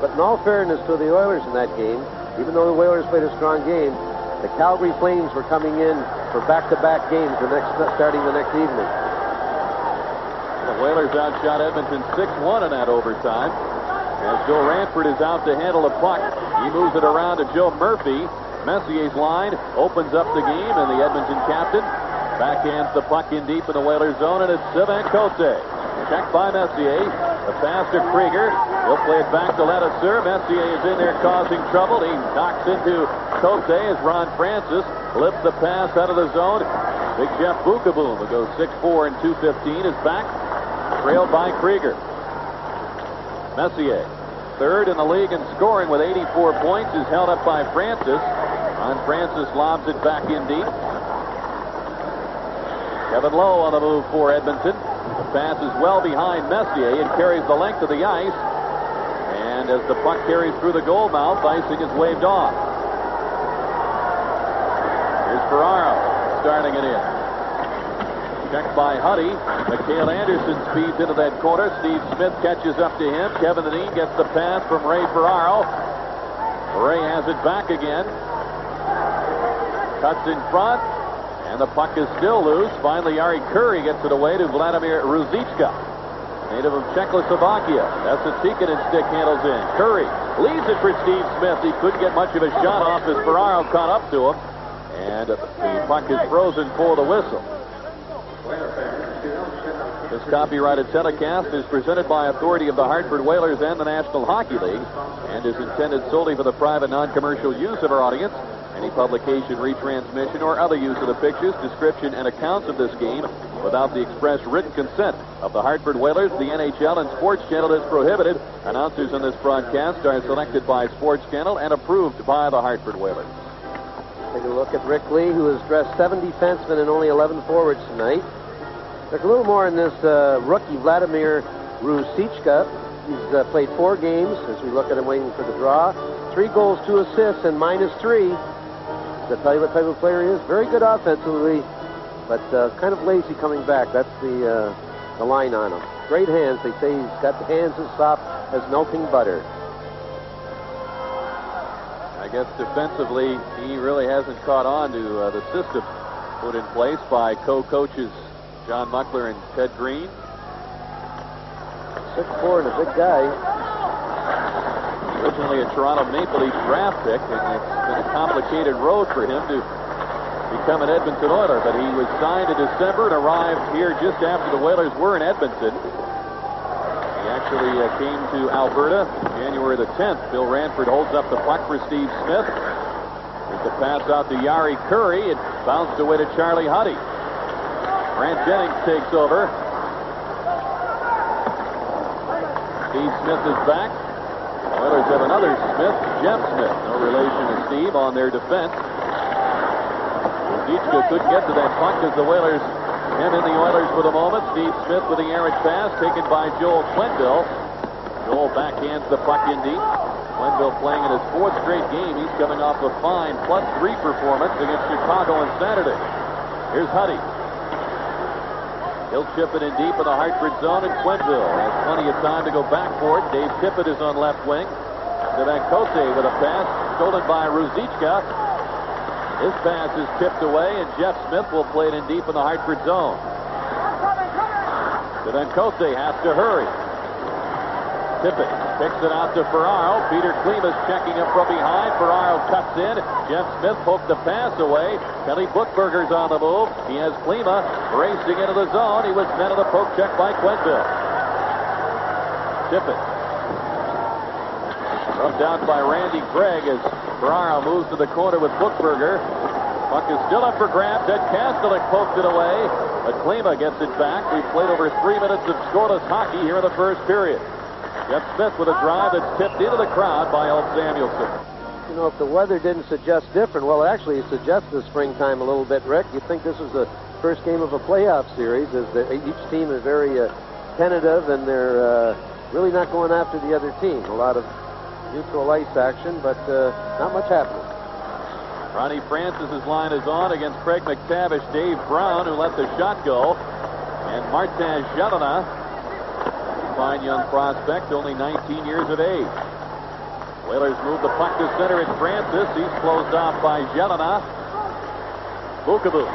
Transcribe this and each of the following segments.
But in all fairness to the Oilers in that game, even though the Whalers played a strong game, the Calgary Flames were coming in for back-to-back games starting the next evening. The Whalers outshot Edmonton 6-1 in that overtime. As Joe Ranford is out to handle the puck, he moves it around to Joe Murphy. Messier's line opens up the game, and the Edmonton captain backhands the puck in deep in the Whalers zone, and it's Sylvain Cote. Checked by Messier. The pass to Krieger. He'll play it back to Ladouceur. Messier is in there causing trouble. He knocks into Cote as Ron Francis lifts the pass out of the zone. Big Jeff Bukaboom, who goes 6'4" and 215, is back, trailed by Krieger. Messier, third in the league in scoring with 84 points, is held up by Francis. Ron Francis lobs it back in deep. Kevin Lowe on the move for Edmonton. The pass is well behind Messier and carries the length of the ice. And as the puck carries through the goal mouth, icing is waved off. Here's Ferraro starting it in. Checked by Huddy. Mikhail Anderson speeds into that corner. Steve Smith catches up to him. Kevin Dineen gets the pass from Ray Ferraro. Ray has it back again. Cuts in front. And the puck is still loose. Finally, Yari Curry gets it away to Vladimir Ruzichka, native of Czechoslovakia. That's a Tikkanen stick handles in. Curry leaves it for Steve Smith. He couldn't get much of a shot off as Ferraro caught up to him. And the puck is frozen for the whistle. This copyrighted telecast is presented by authority of the Hartford Whalers and the National Hockey League and is intended solely for the private, non-commercial use of our audience. Any publication, retransmission, or other use of the pictures, description, and accounts of this game without the express written consent of the Hartford Whalers, the NHL, and Sports Channel is prohibited. Announcers on this broadcast are selected by Sports Channel and approved by the Hartford Whalers. Take a look at Rick Lee, who has dressed 7 defensemen and only 11 forwards tonight. There's a little more in this rookie, Vladimir Ruzichka. He's played 4 games as we look at him waiting for the draw. 3 goals, 2 assists, and -3. To tell you what type of player he is, very good offensively, but kind of lazy coming back. That's the line on him. Great hands. They say he's got the hands as soft as melting butter. I guess defensively, he really hasn't caught on to the system put in place by co-coaches John Muckler and Ted Green. 6'4" and a big guy. Originally a Toronto Maple Leaf draft pick, and it's been a complicated road for him to become an Edmonton Oiler, but he was signed in December and arrived here just after the Whalers were in Edmonton. He actually came to Alberta January the 10th. Bill Ranford holds up the puck for Steve Smith. There's the pass out to Yari Curry. It bounced away to Charlie Huddy. Grant Jennings takes over. Steve Smith is back. The Oilers have another Smith, Jeff Smith, no relation to Steve, on their defense. Ruzichka couldn't get to that puck as the Whalers hem in the Oilers for the moment. Steve Smith with the errant pass taken by Joel Quenneville. Joel backhands the puck in deep. Quenneville playing in his 4th straight game. He's coming off a fine +3 performance against Chicago on Saturday. Here's Huddy. He'll chip it in deep in the Hartford zone, and Quenneville has plenty of time to go back for it. Dave Tippett is on left wing. Sylvain Cote with a pass stolen by Ruzichka. His pass is tipped away, and Jeff Smith will play it in deep in the Hartford zone. Sylvain Cote has to hurry. Tippett picks it out to Ferraro. Peter Klima's checking up from behind. Ferraro cuts in. Jeff Smith poked the pass away. Kelly Buchberger's on the move. He has Klima racing into the zone. He was met of the poke check by Quenneville. Tippett rubbed out by Randy Craig as Ferraro moves to the corner with Buchberger. Puck is still up for grabs. Ed Kastelik poked it away, but Klima gets it back. We've played over 3 minutes of scoreless hockey here in the first period. Jeff Smith with a drive that's tipped into the crowd by Ulf Samuelsson. You know, if the weather didn't suggest different, well, actually, it suggests the springtime a little bit, Rick. You'd think this was the first game of a playoff series, as each team is very tentative, and they're really not going after the other team. A lot of neutral ice action, but not much happening. Ronnie Francis's line is on against Craig McTavish, Dave Brown, who let the shot go, and Martin Jelena, fine young prospect, only 19 years of age. Whalers move the puck to center. It's Francis. He's closed off by Jelena. Bukaboo.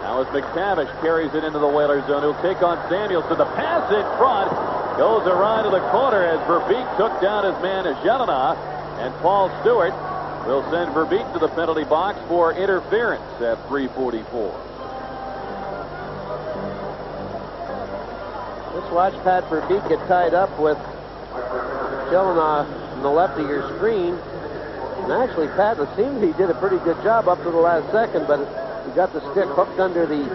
Now as McTavish carries it into the Whalers zone, he'll take on Samuelson. The pass in front goes around to the corner as Verbeek took down his man Jelena, and Paul Stewart will send Verbeek to the penalty box for interference at 3:44. Let's watch Pat Verbeek get tied up with Jelena on the left of your screen. And actually, Pat, it seemed he did a pretty good job up to the last second, but he got the stick hooked under the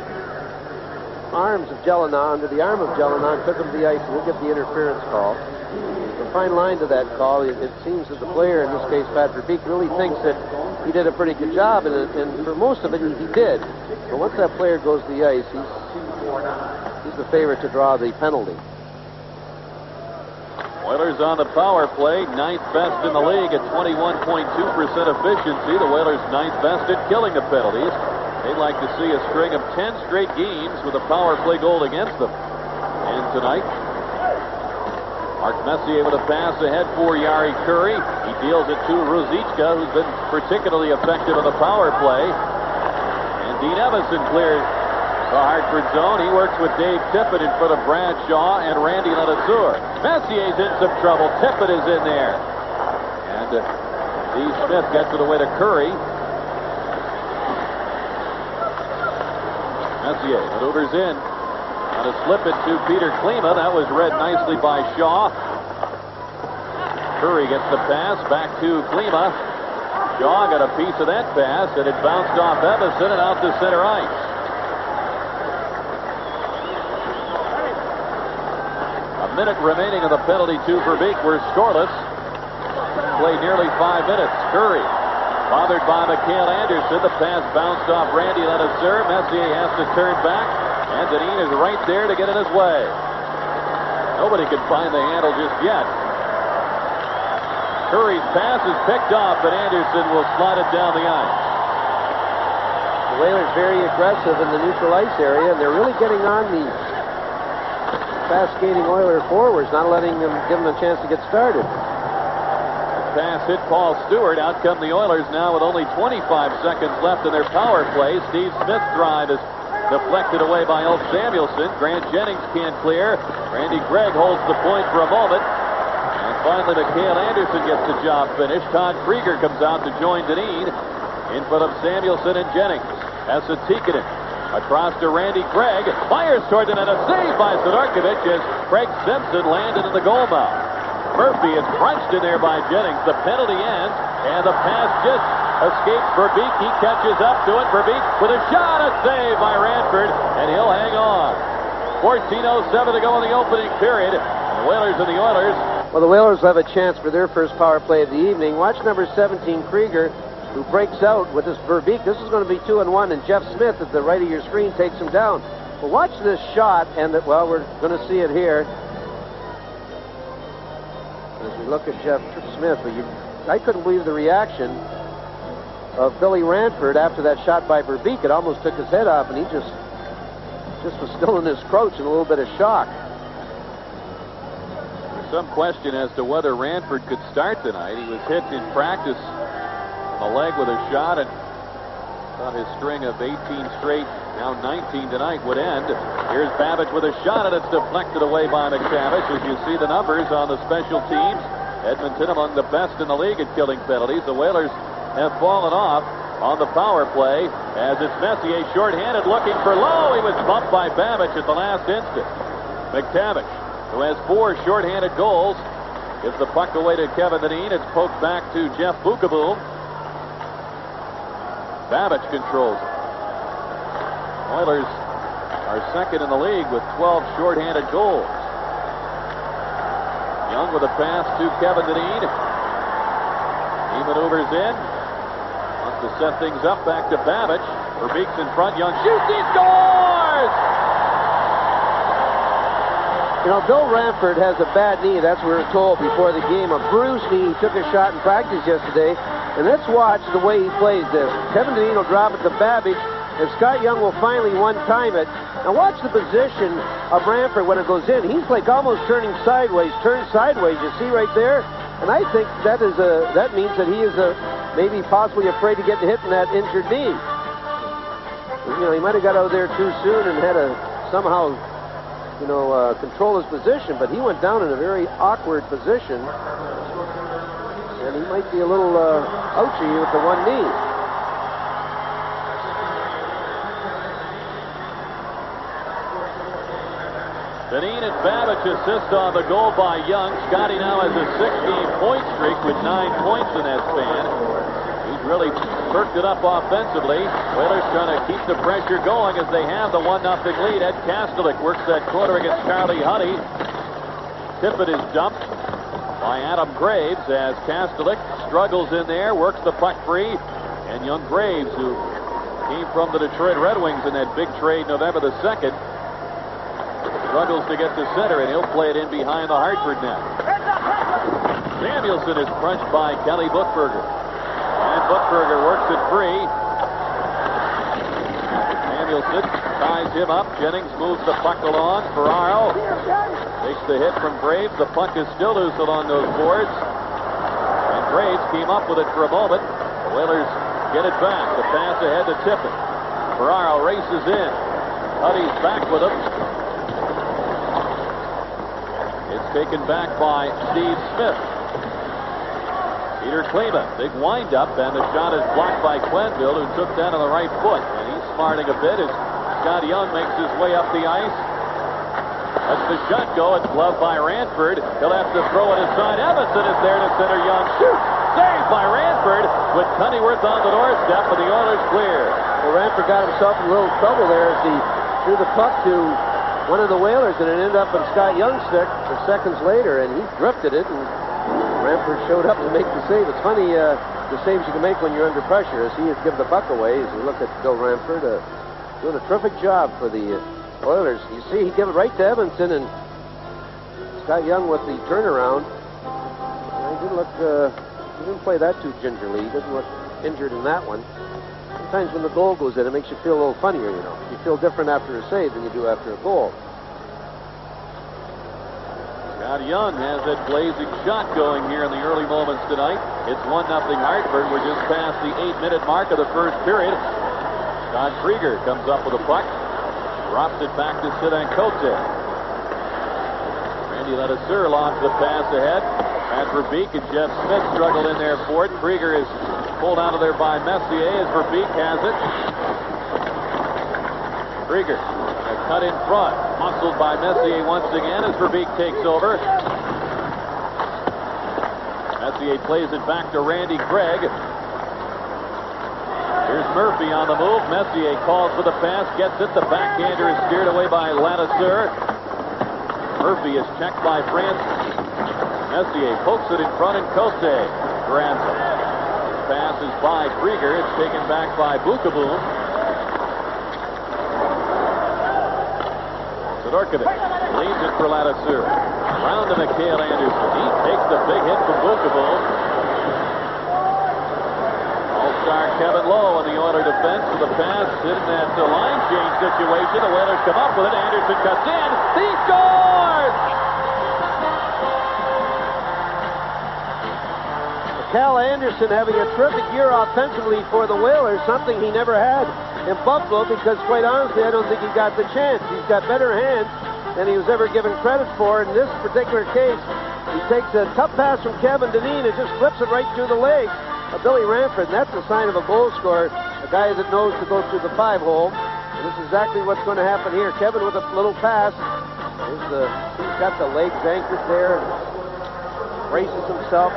arms of Jelena, under the arm of Jelena, and took him to the ice. We'll get the interference call. A fine line to that call. It seems that the player, in this case Pat Verbeek, really thinks that he did a pretty good job, and for most of it he did. But once that player goes to the ice, he's the favorite to draw the penalty. Oilers on the power play, 9th best in the league at 21.2% efficiency. The Whalers 9th best at killing the penalties. They'd like to see a string of 10 straight games with a power play goal against them. And tonight, Mark Messier with a pass ahead for Jari Kurri. He deals it to Ruzicka, who's been particularly effective in the power play. And Dean Evason clears the Hartford zone. He works with Dave Tippett in front of Bradshaw and Randy Lenasseur. Messier's in some trouble. Tippett is in there. And Steve Smith gets it away to Kurri. Messier maneuvers in. On a slip it to Peter Klima. That was read nicely by Shaw. Kurri gets the pass back to Klima. Shaw got a piece of that pass, and it bounced off Evason and out to center ice. A minute remaining in the penalty to Verbeek. We're scoreless. Played nearly 5 minutes. Kurri bothered by Mikhail Anderson. The pass bounced off Randy Lenasseur. Messier has to turn back. And Deneen is right there to get in his way. Nobody can find the handle just yet. Kurri's pass is picked off, but Anderson will slide it down the ice. The Whalers very aggressive in the neutral ice area, and they're really getting on the fast-skating Oiler forwards, not letting them give them a chance to get started. The pass hit Paul Stewart. Out come the Oilers now with only 25 seconds left in their power play. Steve Smith's drive is deflected away by Ulf Samuelson. Grant Jennings can't clear. Randy Gregg holds the point for a moment. And finally, Mikhail Anderson gets the job finished. Todd Krieger comes out to join Deneen in front of Samuelson and Jennings. Esa Tikkanen across to Randy Gregg. Fires toward the net. A save by Sidorkovich as Craig Simpson landed in the goal mouth. Murphy is crunched in there by Jennings. The penalty ends, and the pass just escapes Verbeek. He catches up to it. Verbeek with a shot, a save by Ranford, and he'll hang on. 14:07 to go in the opening period. The Whalers and the Oilers. Well, the Whalers have a chance for their first power play of the evening. Watch number 17, Krieger, who breaks out with this Verbeek. This is going to be 2-1, and Jeff Smith at the right of your screen takes him down. But watch this shot, and well, we're going to see it here. As we look at Jeff Smith, I couldn't believe the reaction of Billy Ranford after that shot by Verbeek. It almost took his head off, and he just was still in his crouch in a little bit of shock. There's some question as to whether Ranford could start tonight. He was hit in practice on the leg with a shot, and thought his string of 18 straight, now 19 tonight, would end. Here's Babbage with a shot, and it's deflected away by McTavish. As you see the numbers on the special teams, Edmonton among the best in the league at killing penalties. The Whalers have fallen off on the power play as it's Messier shorthanded looking for Lowe. He was bumped by Babbage at the last instant. McTavish, who has 4 shorthanded goals, gives the puck away to Kevin Deneen. It's poked back to Jeff Bukaboom. Babbage controls it. Oilers are second in the league with 12 shorthanded goals. Young with a pass to Kevin Deneen. He maneuvers in. Wants to set things up back to Babbage. Verbeek's in front. Young shoots. He scores! You know, Bill Ranford has a bad knee. That's what we were told before the game. A bruised knee. He took a shot in practice yesterday. And let's watch the way he plays this. Kevin Deneen will drop it to Babbage, and Scott Young will finally one-time it. Now watch the position of Ranford when it goes in. He's like almost turning sideways. Turns sideways. You see right there? And I think that means that he is maybe possibly afraid to get hit in that injured knee. You know, he might have got out there too soon and had to somehow, control his position, but he went down in a very awkward position, and he might be a little ouchy with the one knee. Dineen and Babbage assist on the goal by Young. Scotty now has a 16-point streak with 9 points in that span. He's really perked it up offensively. Whalers trying to keep the pressure going as they have the 1-0 lead. Ed Kastelik works that corner against Charlie Huddy. Tippett is dumped by Adam Graves as Kastelik struggles in there, works the puck free. And young Graves, who came from the Detroit Red Wings in that big trade November the 2nd, struggles to get to center, and he'll play it in behind the Hartford net. Samuelson is crunched by Kelly Buchberger. And Buchberger works it free. Samuelson ties him up. Jennings moves the puck along. Ferraro takes the hit from Graves. The puck is still loose along those boards. And Graves came up with it for a moment. The Whalers get it back. The pass ahead to Tippett. Ferraro races in. Huddy's back with him. It's taken back by Steve Smith. Peter Kleba, big windup, and the shot is blocked by Quenneville, who took that on the right foot. And he's smarting a bit as Scott Young makes his way up the ice. Lets the shot go. It's gloved by Ranford. He'll have to throw it aside. Evanson is there to center. Young shoots. Saved by Ranford with Pennyworth on the doorstep, and the Oilers clear. Well, Ranford got himself in a little trouble there as he threw the puck to one of the Whalers, and it ended up in Scott Young's stick for seconds later, and he drifted it, and Ranford showed up to make the save. It's funny the saves you can make when you're under pressure, as he has given the puck away. As you look at Bill Ranford, doing a terrific job for the Oilers. You see, he gave it right to Evanson, and Scott Young with the turnaround. He didn't look, he didn't play that too gingerly. He didn't look injured in that one. Sometimes when the goal goes in, it makes you feel a little funnier, you know. You feel different after a save than you do after a goal. Scott Young has that blazing shot going here in the early moments tonight. It's 1-0 Hartford. We're just past the 8-minute mark of the first period. Todd Krieger comes up with a puck. Drops it back to Sidan Cote. Randy Ledesur lobs the pass ahead. Pat Verbeek and Jeff Smith struggle in there for it. Krieger is pulled out of there by Messier as Verbeek has it. Krieger, a cut in front. Muscled by Messier once again as Verbeek takes over. Messier plays it back to Randy Gregg. Here's Murphy on the move. Messier calls for the pass, gets it. The backhander is steered away by Ladouceur. Murphy is checked by Francis. Messier pokes it in front, and Cote grabs it. Pass is by Krieger. It's taken back by Bukaboom. Sidorkovic leaves it for Ladouceur. Round to Mikhail Anderson. He takes the big hit from Bukaboom. All-star Kevin Lowe on the Oiler defense for the pass in that line change situation. The Whalers come up with it. Anderson cuts in. He scores! Cal Anderson having a terrific year offensively for the Whalers, something he never had in Buffalo, because quite honestly, I don't think he got the chance. He's got better hands than he was ever given credit for. In this particular case, he takes a tough pass from Kevin Dineen and just flips it right through the legs of Billy Ranford, and that's a sign of a goal scorer, a guy that knows to go through the 5-hole. And this is exactly what's going to happen here. Kevin with a little pass. He's got the legs anchored there, braces himself,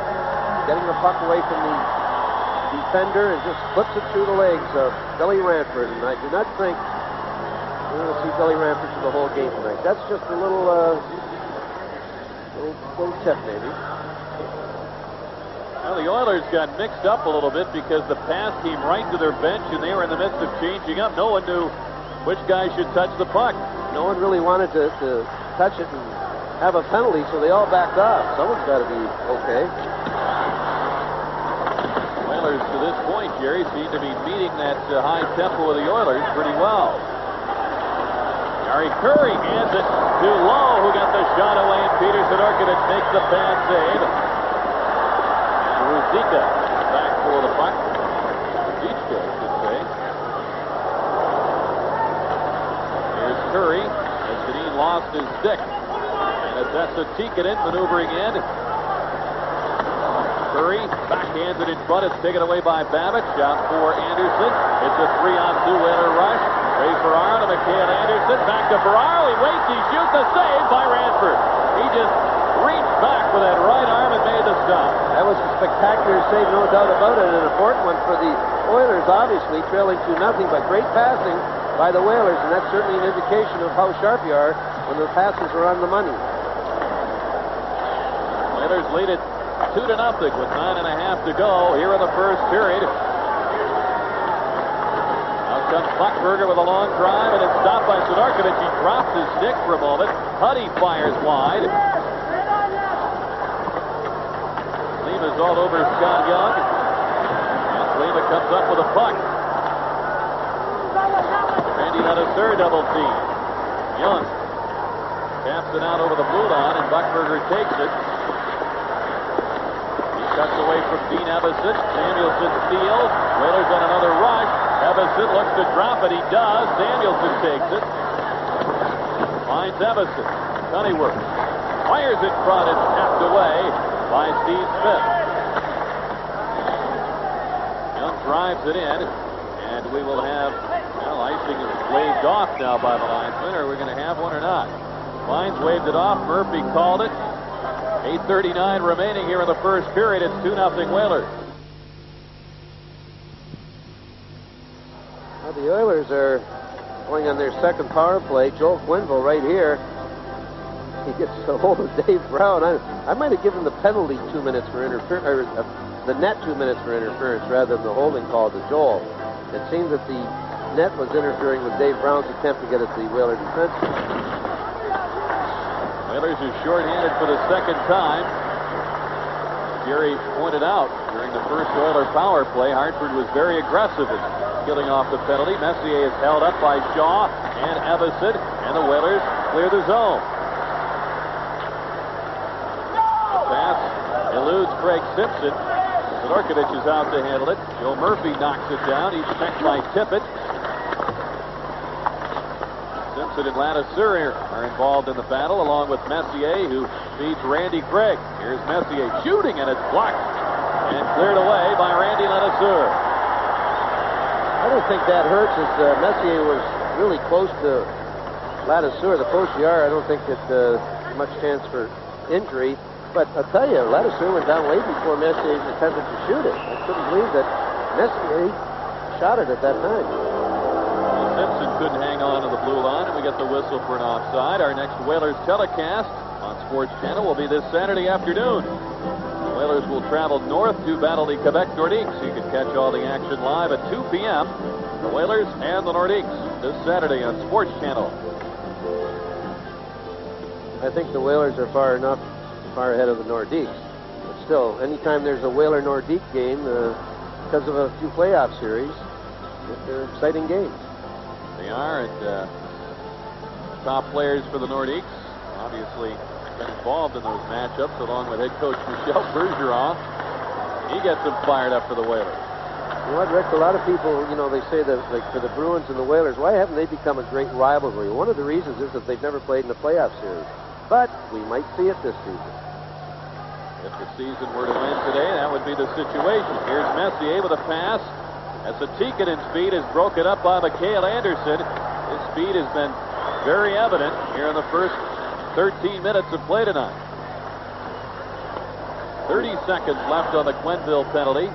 getting the puck away from the defender, and just flips it through the legs of Billy Ranford. And I do not think we're going to see Billy Ranford for the whole game tonight. That's just a little tip, maybe. Well, the Oilers got mixed up a little bit because the pass came right to their bench, and they were in the midst of changing up. No one knew which guy should touch the puck. No one really wanted to touch it and have a penalty, so they all backed off. Someone's got to be okay. Whalers, to this point, Jerry, seem to be meeting that high tempo of the Oilers pretty well. Gary Curry hands it to Lowe, who got the shot away, and Peter Sidorkovic makes the bad save. lost his stick. And it's Esa Tikkanen maneuvering in. Curry backhands it in front. It's taken away by Babbage. Out for Anderson. It's a 3-on-2 Whaler rush. Ray Ferraro to Mikhail Anderson. Back to Ferraro. He waits. He shoots. A save by Ranford. He just reached back with that right arm and made the stop. That was a spectacular save, no doubt about it. An important one for the Oilers, obviously, trailing 2-0, but great passing by the Whalers, and that's certainly an indication of how sharp you are when the passes are on the money. Whalers lead it 2-0 with 9.5 to go here in the first period. Out comes Buckberger with a long drive, and it's stopped by Sidorkovich. He drops his stick for a moment. Huddy fires wide. Lima's all over Scott Young. And Lima comes up with a puck. Randy Ladouceur double team. Young taps it out over the blue line, and Buckberger takes it. Cuts away from Dean Evason. Samuelson steals. Whalers on another rush. Evason looks to drop it. He does. Samuelson takes it. Finds Evason. Honeyworth fires in front and tapped away by Steve Smith. Young drives it in, and we will have, well, icing is waved off now by the linesman. Are we going to have one or not? Fines waved it off. Murphy called it. 8:39 remaining here in the first period. It's 2-0 Whalers. Now the Oilers are going on their second power play. Joel Quenneville right here. He gets a hold of Dave Brown. I might have given the penalty 2 minutes for interference, or the net 2 minutes for interference rather than the holding call to Joel. It seemed that the net was interfering with Dave Brown's attempt to get at the Whaler defenseman. Whalers are shorthanded for the second time. Gary pointed out during the first Oiler power play, Hartford was very aggressive in killing off the penalty. Messier is held up by Shaw and Evason, and the Whalers clear the zone. The pass eludes Craig Simpson. Sidorkovich is out to handle it. Joe Murphy knocks it down. He's checked by Tippett. Simpson and Ladouceur are involved in the battle, along with Messier, who feeds Randy Craig. Here's Messier shooting, and it's blocked and cleared away by Randy Ladouceur. I don't think that hurts, as Messier was really close to Ladouceur. The closer you are, I don't think that much chance for injury. But I'll tell you, Ladouceur went down way before Messier attempted to shoot it. I couldn't believe that Messier shot it at that time. Simpson couldn't hang on to the blue line, and we get the whistle for an offside. Our next Whalers telecast on Sports Channel will be this Saturday afternoon. The Whalers will travel north to battle the Quebec Nordiques. You can catch all the action live at 2 p.m. The Whalers and the Nordiques this Saturday on Sports Channel. I think the Whalers are far ahead of the Nordiques. But still, anytime there's a Whaler-Nordique game, because of a few playoff series, they're exciting games. They are, and top players for the Nordiques obviously been involved in those matchups, along with head coach Michel Bergeron. He gets them fired up for the Whalers. You know what, Rick? A lot of people, they say that, like, for the Bruins and the Whalers, why haven't they become a great rivalry? One of the reasons is that they've never played in a playoff series. But we might see it this season. If the season were to end today, that would be the situation. Here's Messier with a pass. As the Tikkanen's speed is broken up by Mikhail Anderson. His speed has been very evident here in the first 13 minutes of play tonight. 30 seconds left on the Quenneville penalty.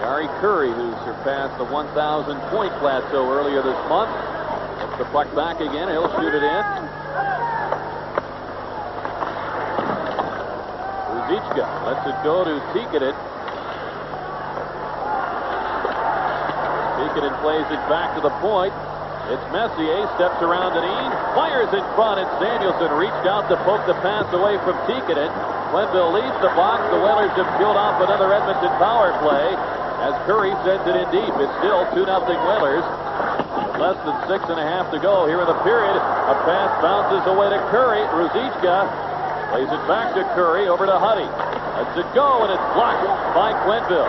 Jari Kurri, who surpassed the 1,000-point plateau earlier this month, gets the puck back again. He'll shoot it in. Ruzicka lets it go to Tikkanen. Tikkanen plays it back to the point. It's Messier, steps around Deneen, fires in front, and Samuelson reached out to poke the pass away from Tikkanen. Quenneville leads the box. The Whalers have killed off another Edmonton power play as Kurri sends it in deep. It's still 2-0 Whalers. Less than 6.5 to go here in the period. A pass bounces away to Kurri. Ruzicka plays it back to Kurri, over to Huddy. Lets it go, and it's blocked by Quenneville.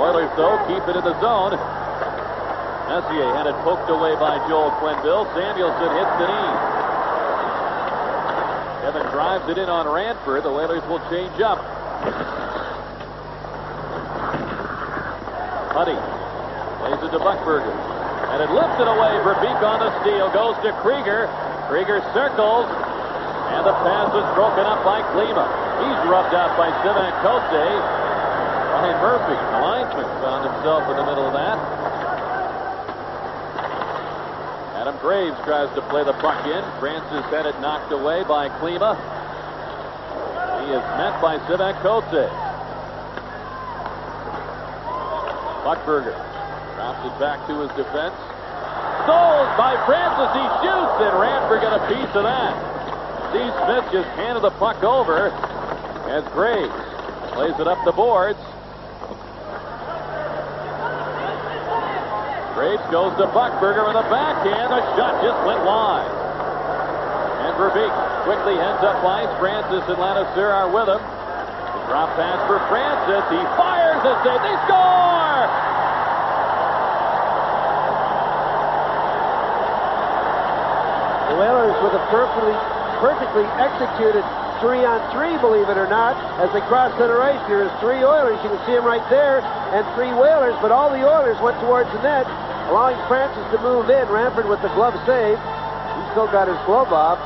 Oilers, though, keep it in the zone. Messier had it poked away by Joel Quenneville. Samuelson hits the knee. Kevin drives it in on Ranford. The Whalers will change up. Huddy plays it to Buckberger. And it lifted away. Verbeek on the steal. Goes to Krieger. Krieger circles. And the pass is broken up by Klima. He's rubbed out by Sivan Cote. Ryan Murphy, the linesman, found himself in the middle of that. Adam Graves tries to play the puck in. Francis had it knocked away by Klima. He is met by Sivan Cote. Buckberger drops it back to his defense. Stolen by Francis. He shoots, and Ranford got a piece of that. Steve Smith just handed the puck over as Graves plays it up the boards. Graves goes to Buckberger with a backhand. The shot just went wide. And Verbeek quickly heads up ice. Francis and Ladouceur are with him. The drop pass for Francis. He fires it. They score! The Whalers with a perfectly executed 3-on-3, believe it or not, as they cross center ice. There is 3 Oilers. You can see them right there, and 3 Whalers, but all the Oilers went towards the net, allowing Francis to move in. Ranford with the glove save. He's still got his glove off.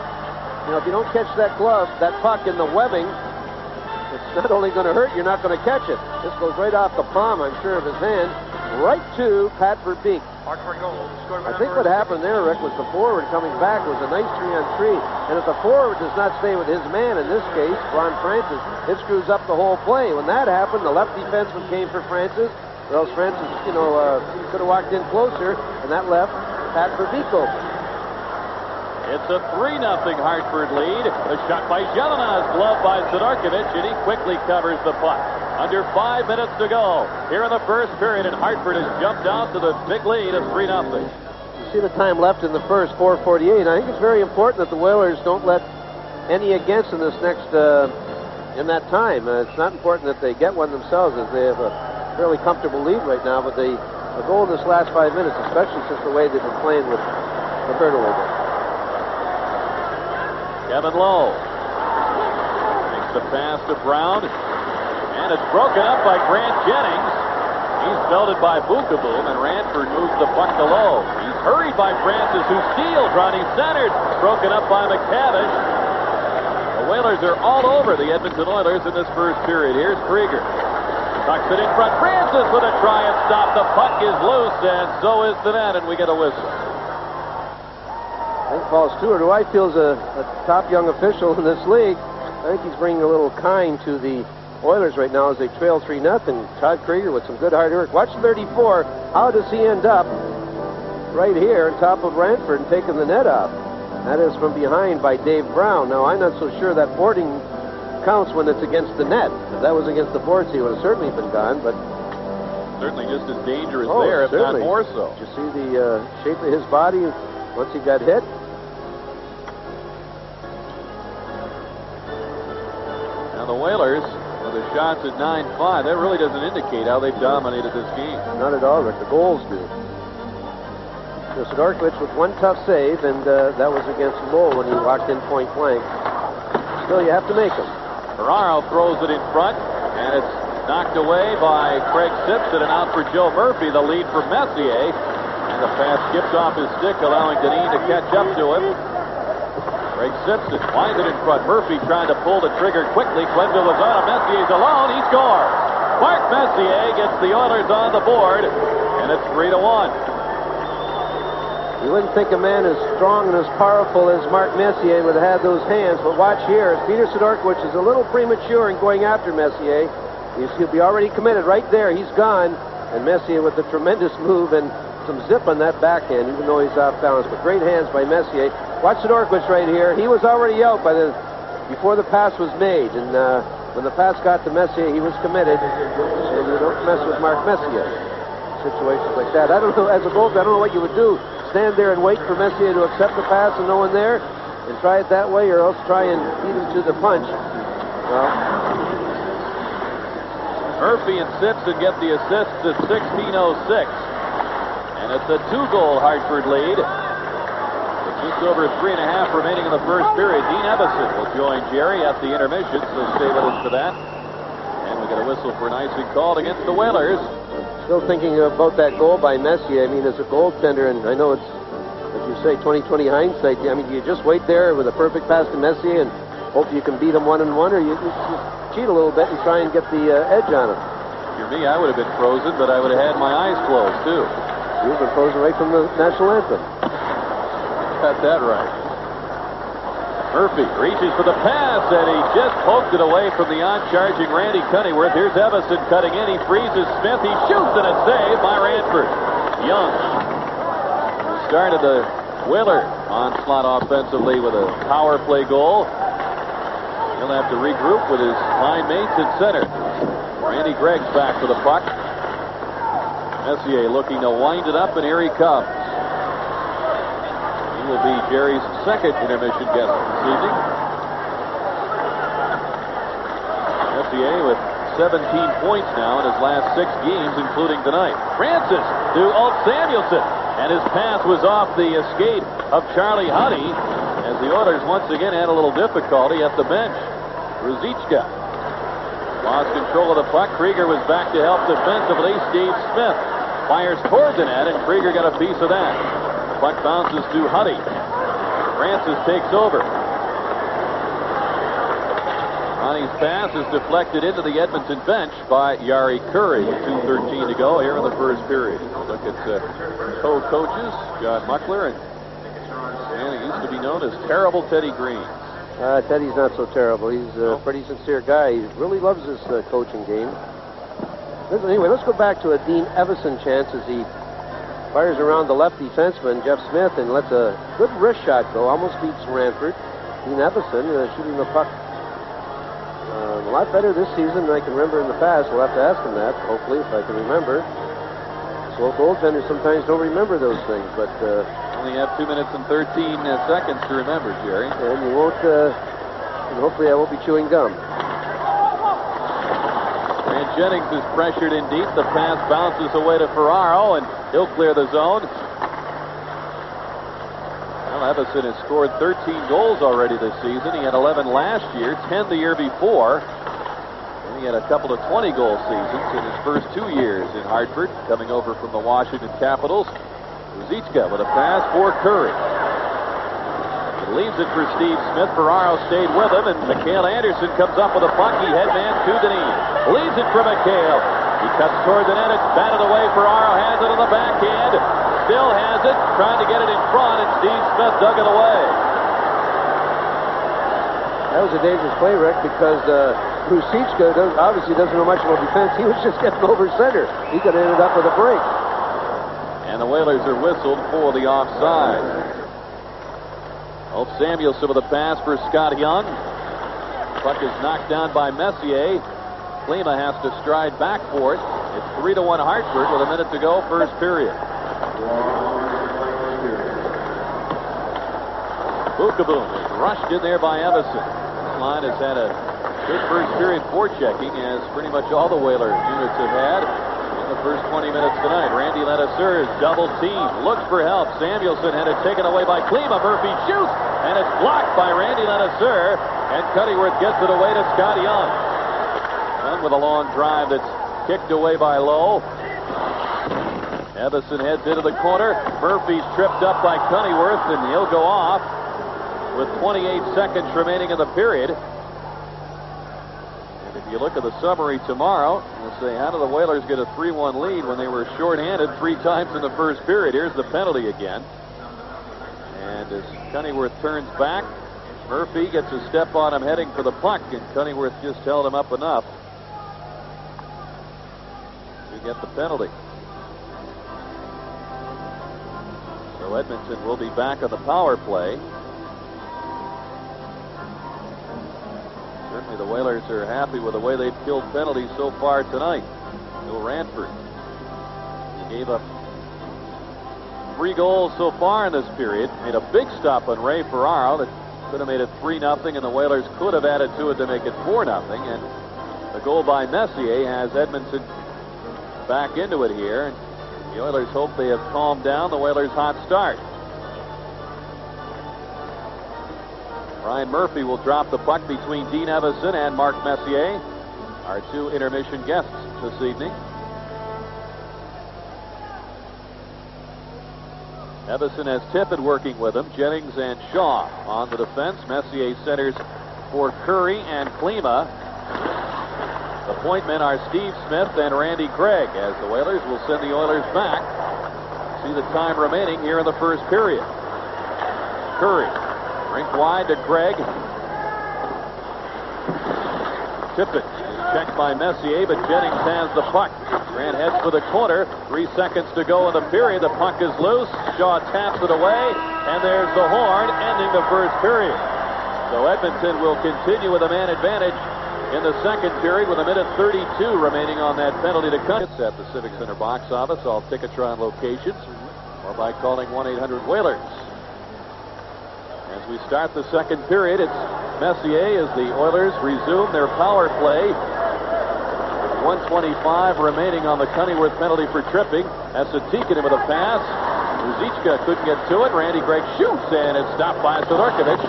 You know, if you don't catch that glove, that puck in the webbing, it's not only going to hurt, you're not going to catch it. This goes right off the palm, I'm sure, of his hand, right to Pat Verbeek. I think what happened there, Rick, was the forward coming back was a nice 3-on-3. And if the forward does not stay with his man, in this case, Ron Francis, it screws up the whole play. When that happened, the left defenseman came for Francis, or else Francis, could have walked in closer, and that left Pat Verbeek open. It's a 3-0 Hartford lead. A shot by Jelena is gloved by Sidorkovich, and he quickly covers the puck. Under 5 minutes to go here in the first period, and Hartford has jumped out to the big lead of 3-0. You see the time left in the first, 4:48. I think it's very important that the Whalers don't let any against in this next, in that time. It's not important that they get one themselves, as they have a fairly comfortable lead right now, but the goal in this last 5 minutes, especially since the way they've been playing with the hurt a little bit. Kevin Lowe makes the pass to Brown. And it's broken up by Grant Jennings. He's belted by Bukaboom, and Ranford moves the puck to Lowe. He's hurried by Francis, who steals, running centered. Broken up by McTavish. The Whalers are all over the Edmonton Oilers in this first period. Here's Krieger. Tucks it in front. Francis with a try and stop. The puck is loose, and so is the net, and we get a whistle. I think Paul Stewart, who I feel is a top young official in this league, I think he's bringing a little kind to the Oilers right now as they trail 3-0. Todd Krieger with some good hard work. Watch 34. How does he end up right here on top of Ranford and taking the net off? That is from behind by Dave Brown. Now, I'm not so sure that boarding counts when it's against the net. If that was against the boards, he would have certainly been gone, but certainly just as dangerous there, if not more so. Did you see the shape of his body once he got hit? Now the Whalers, with the shots at 9-5, that really doesn't indicate how they've dominated this game. Not at all, Rick. The goals do. So Sidorkovich with one tough save, and that was against Lowell when he walked in point blank. Still, you have to make them. Ferraro throws it in front, and it's knocked away by Craig Simpson, and out for Joe Murphy, the lead for Messier. And the pass skips off his stick, allowing Deneen to catch up to him. Craig Simpson winds it in front. Murphy trying to pull the trigger quickly. Quenneville was on him. Messier's alone. He scores. Mark Messier gets the Oilers on the board, and it's 3-1. You wouldn't think a man as strong and as powerful as Mark Messier would have had those hands, but watch here. Peter Sidorkovich is a little premature in going after Messier. He'll be already committed right there. He's gone. And Messier with a tremendous move and some zip on that backhand, even though he's off balance. But great hands by Messier. Watch Sidorkovich right here. He was already out before the pass was made. And when the pass got to Messier, he was committed. And you don't mess with Mark Messier. Situations like that. I don't know, as a goaltender, I don't know what you would do. Stand there and wait for Messier to accept the pass and no one there, and try it that way, or else try and beat him to the punch. Well, Murphy and Simpson get the assists at 16:06. And And it's a 2-goal Hartford lead. With just over 3.5 remaining in the first period. Dean Evason will join Jerry at the intermission, so stay with us for that. And we get a whistle for an icing called against the Whalers. Still thinking about that goal by Messier. I mean, as a goaltender, and I know it's, as you say, 20/20 hindsight. I mean, you just wait there with a perfect pass to Messier and hope you can beat him 1-on-1, or you cheat a little bit and try and get the edge on him. If you're me, I would have been frozen, but I would have had my eyes closed, too. You've been frozen right from the national anthem. Got that right. Murphy reaches for the pass, and he just poked it away from the on-charging Randy Cunneyworth. Here's Evason cutting in. He freezes Smith. He shoots, and it's saved by Ranford. Young started the Whaler onslaught offensively with a power play goal. He'll have to regroup with his line mates in center. Randy Gregg's back for the puck. Messier looking to wind it up, and here he comes. He will be Jerry's second intermission guest this evening. Messier with 17 points now in his last 6 games, including tonight. Francis to Ulf Samuelsson, and his pass was off the escape of Charlie Huddy, as the Oilers once again had a little difficulty at the bench. Ruzicka lost control of the puck. Krieger was back to help defensively. Steve Smith fires toward the net, and Krieger got a piece of that. The puck bounces to Huddy. Francis takes over. Huddy's pass is deflected into the Edmonton bench by Yari Curry with 2:13 to go here in the first period. Look at co-coaches, John Muckler, and he used to be known as Terrible Teddy Green. Teddy's not so terrible. He's a pretty sincere guy. He really loves this coaching game. Anyway, let's go back to a Dean Evason chance as he fires around the left defenseman, Jeff Smith, and lets a good wrist shot go. Almost beats Ranford. Dean Evason shooting the puck a lot better this season than I can remember in the past. We'll have to ask him that, hopefully, if I can remember. Slow goaltenders sometimes don't remember those things, but... only have 2 minutes and 13 seconds to remember, Jerry. And you won't, and hopefully I won't be chewing gum. And Jennings is pressured in deep. The pass bounces away to Ferraro, and he'll clear the zone. Well, Evason has scored 13 goals already this season. He had 11 last year, 10 the year before. And he had a couple of 20-goal seasons in his first 2 years in Hartford, coming over from the Washington Capitals. Ruzicka with a pass for Curry. He leaves it for Steve Smith. Ferraro stayed with him, and Mikhail Anderson comes up with a puck. He headman to Deneen. Leaves it for Mikhail. He cuts toward the net. It's batted away. Ferraro has it on the backhand. Still has it. Trying to get it in front, and Steve Smith dug it away. That was a dangerous play, Rick, because Ruzicka obviously doesn't know much about defense. He was just getting over center. He could have ended up with a break. And the Whalers are whistled for the offside. Ulf Samuelsson with a pass for Scott Young. Puck is knocked down by Messier. Klima has to stride back for it. It's 3-1 Hartford with a minute to go, first period. Bukaboom is rushed in there by Evason. This line has had a good first period forechecking, as pretty much all the Whaler units have had in the first 20 minutes tonight. Randy Ledesser is double teamed, looks for help. Samuelsson had it taken away by Klima. Murphy shoots, and it's blocked by Randy Ledesser, and Cunneyworth gets it away to Scott Young. Young with a long drive that's kicked away by Lowe. Evason heads into the corner. Murphy's tripped up by Cunneyworth, and he'll go off with 28 seconds remaining in the period. And if you look at the summary tomorrow, you'll say, how did the Whalers get a 3-1 lead when they were shorthanded 3 times in the first period? Here's the penalty again. And as Cunneyworth turns back, Murphy gets a step on him heading for the puck, and Cunneyworth just held him up enough to get the penalty. So Edmonton will be back on the power play. Certainly the Whalers are happy with the way they've killed penalties so far tonight. Bill Ranford gave up 3 goals so far in this period. Made a big stop on Ray Ferraro that could have made it 3-0, and the Whalers could have added to it to make it 4-0. And the goal by Messier has Edmonton back into it here. The Oilers hope they have calmed down the Whalers' hot start. Ryan Murphy will drop the puck between Dean Evason and Mark Messier, our two intermission guests this evening. Evason has Tippett working with him. Jennings and Shaw on the defense. Messier centers for Curry and Klima. The point men are Steve Smith and Randy Craig, as the Whalers will send the Oilers back. See the time remaining here in the first period. Curry, rink wide to Craig. Tippett is checked by Messier, but Jennings has the puck. Grant heads for the corner. 3 seconds to go in the period. The puck is loose. Shaw taps it away, and there's the horn ending the first period. So Edmonton will continue with a man advantage in the second period with 1:32 remaining on that penalty to cut. It's at the Civic Center box office, all Ticketron locations, or by calling 1-800-WHALERS. As we start the second period, it's Messier as the Oilers resume their power play. 1:25 remaining on the Cunnyworth penalty for tripping. That's a Tikkanen with a pass. Ruzicka couldn't get to it. Randy Gregg shoots, and it's stopped by Sidorkovic.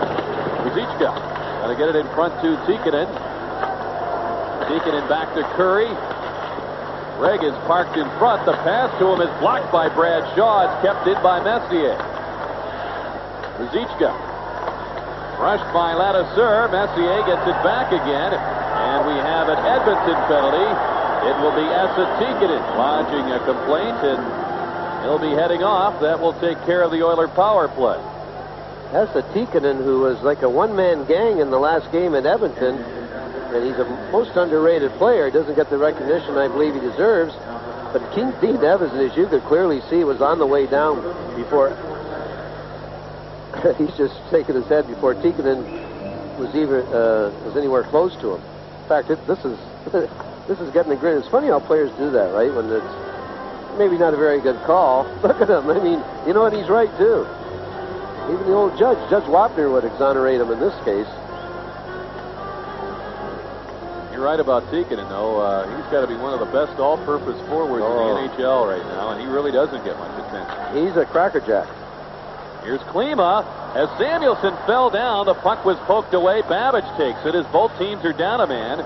Ruzicka got to get it in front to Tikkanen. Tikkanen back to Curry. Gregg is parked in front. The pass to him is blocked by Brad Shaw. It's kept in by Messier. Ruzicka rushed by Ladouceur. Messier gets it back again. And we have an Edmonton penalty. It will be Esa Tikkanen lodging a complaint, and he'll be heading off. That will take care of the Oiler power play. Esa Tikkanen, who was like a one-man gang in the last game at Edmonton, and he's a most underrated player. Doesn't get the recognition I believe he deserves. But Dean Evason, as you could clearly see, was on the way down before. He's just shaking his head before Tikkanen was anywhere close to him. In fact, this is getting a grin. It's funny how players do that, right? When it's maybe not a very good call. Look at him. I mean, you know what? He's right too. Even the old Judge Wapner, would exonerate him in this case. You're right about Tikkanen, though. He's got to be one of the best all-purpose forwards in the NHL right now, and he really doesn't get much attention. He's a crackerjack. Here's Klima. As Samuelson fell down, the puck was poked away. Babbage takes it as both teams are down a man.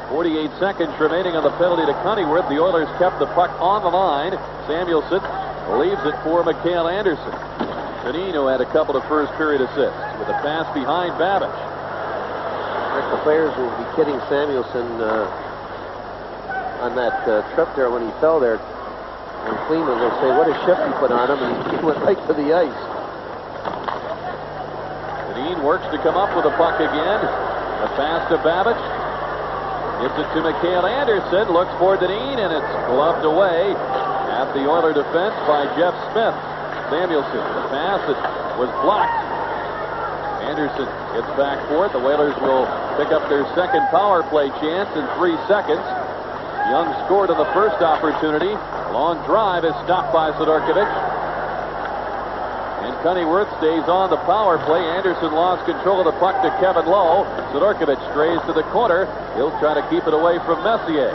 48 seconds remaining on the penalty to Cunnyworth. The Oilers kept the puck on the line. Samuelson leaves it for Mikhail Anderson. Benino had a couple of first-period assists with a pass behind Babbage. The players will be kidding Samuelson on that trip there when he fell there. And Cleveland will say, what a shift he put on him, and he went right to the ice. Dean works to come up with the puck again. A pass to Babbage. Gives it to Mikhail Anderson. Looks for Dean, and it's gloved away at the Oiler defense by Jeff Smith. Samuelson, the pass, it was blocked. Anderson gets back for it. The Whalers will pick up their second power play chance in 3 seconds. Young scored on the first opportunity. Long drive is stopped by Sidorkovic. And Cunnyworth stays on the power play. Anderson lost control of the puck to Kevin Lowe. Sidorkovic strays to the corner. He'll try to keep it away from Messier.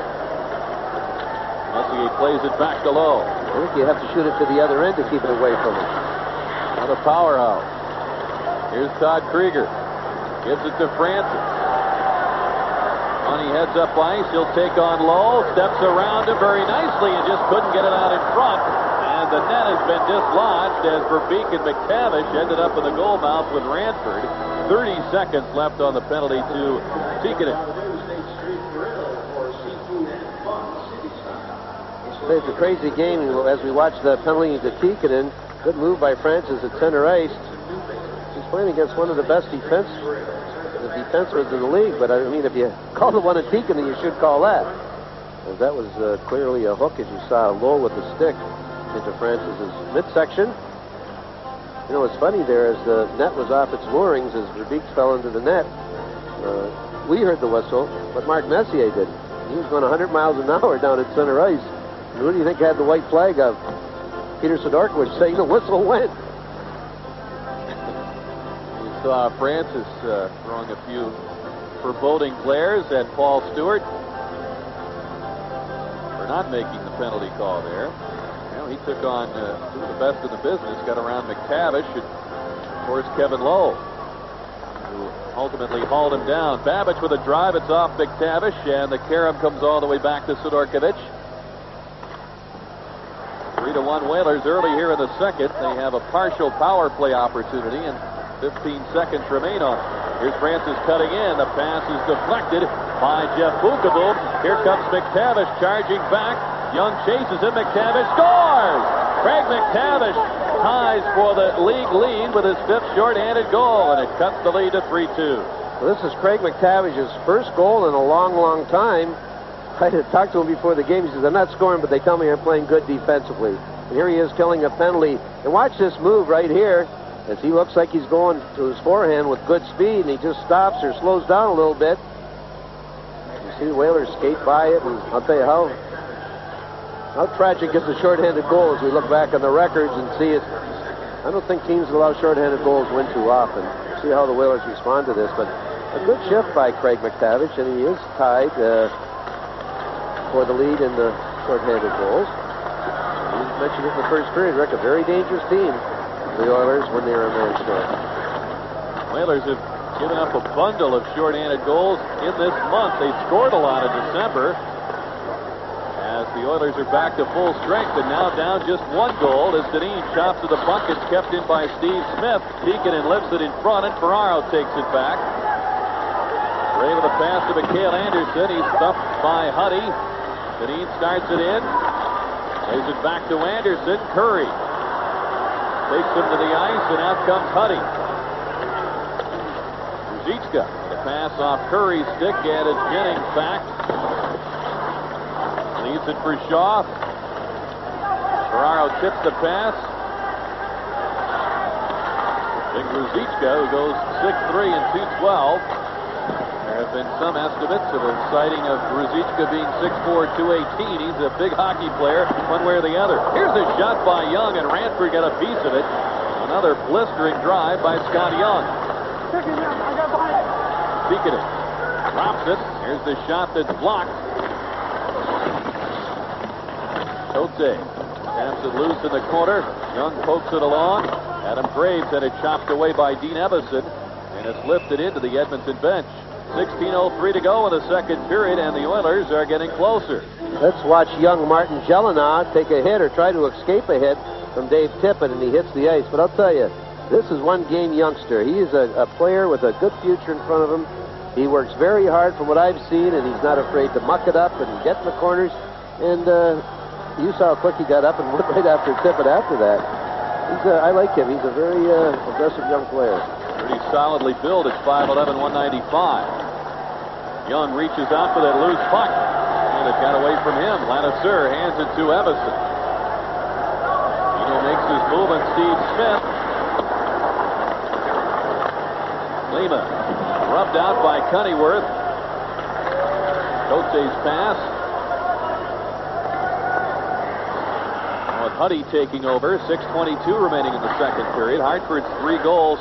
Messier plays it back to Lowe. I think you have to shoot it to the other end to keep it away from him. Another powerhouse. Here's Todd Krieger. Gives it to Francis. He heads up ice. He'll take on Lowe. Steps around him very nicely and just couldn't get it out in front. And the net has been dislodged as Verbeek and McTavish ended up in the goal mouth with Ranford. 30 seconds left on the penalty to Tikkanen. It's a crazy game as we watch the penalty to Tikkanen. Good move by Francis at center ice. He's playing against one of the best defensemen in the league, but I mean, if you call the one at Tikkanen, you should call that. Well, that was clearly a hook, as you saw Lowe with the stick into Francis's midsection. You know, what's funny there is the net was off its moorings as Verbeek fell into the net. We heard the whistle, but Mark Messier did. He was going 100 miles an hour down at center ice. And who do you think had the white flag of? Peter Sidorkovic saying the whistle went. Saw Francis throwing a few foreboding glares at Paul Stewart for not making the penalty call there. he took on two of the best in the business, got around McTavish, and of course Kevin Lowe, who ultimately hauled him down. Babbage with a drive, it's off McTavish, and the carom comes all the way back to Sidorkiewicz. 3-1 Whalers early here in the second. They have a partial power play opportunity, and 15 seconds remain on it. Here's Francis cutting in. The pass is deflected by Jeff Bukaboom. Here comes McTavish charging back. Young chases him. McTavish scores! Craig McTavish ties for the league lead with his fifth shorthanded goal, and it cuts the lead to 3-2. Well, this is Craig McTavish's first goal in a long, long time. I had talked to him before the game. He says, I'm not scoring, but they tell me I'm playing good defensively. And here he is killing a penalty. And watch this move right here, as he looks like he's going to his forehand with good speed, and he just stops or slows down a little bit. You see the Whalers skate by it, and I'll tell you how tragic is the shorthanded goal as we look back on the records and see it. I don't think teams that allow shorthanded goals win too often. See how the Whalers respond to this, but a good shift by Craig McTavish, and he is tied for the lead in the shorthanded goals. You mentioned it in the first period, Rick, a very dangerous team, the Oilers, when they are a man short. Whalers have given up a bundle of shorthanded goals in this month. They scored a lot in December, as the Oilers are back to full strength, and now down just one goal as Dineen chops to the puck. It's kept in by Steve Smith. Deacon lifts it in front, and Ferraro takes it back. Ray with a pass to Mikhail Anderson. He's stuffed by Huddy. Dineen starts it in. Lays it back to Anderson. Curry takes him to the ice, and out comes Huddy. Ruzicka, the pass off Curry's stick, and it's Jennings back. Leaves it for Shaw. Ferraro tips the pass. Big Ruzicka, who goes 6'3" and 212. There have been some estimates of a sighting of Ruzicka being 6'4", 218. He's a big hockey player, one way or the other. Here's a shot by Young, and Ranford got a piece of it. Another blistering drive by Scott Young. Speaking it, drops it. Here's the shot that's blocked. Cote taps it loose in the corner. Young pokes it along. Adam Graves had it chopped away by Dean Evison, and it's lifted into the Edmonton bench. 16:03 to go in the second period, and the Oilers are getting closer. Let's watch young Martin Jelena take a hit or try to escape a hit from Dave Tippett, and he hits the ice. But I'll tell you, this is one-game youngster. He is a player with a good future in front of him. He works very hard from what I've seen, and he's not afraid to muck it up and get in the corners. And you saw how quick he got up and went right after Tippett after that. I like him. He's a very aggressive young player. Pretty solidly built at 5'11", 195. Young reaches out for that loose puck, and it got away from him. Lanasseur hands it to Evison. Eno makes his move on Steve Smith. Lima rubbed out by Cunnyworth. Cote's pass. Now with Huddy taking over, 6:22 remaining in the second period. Hartford's 3 goals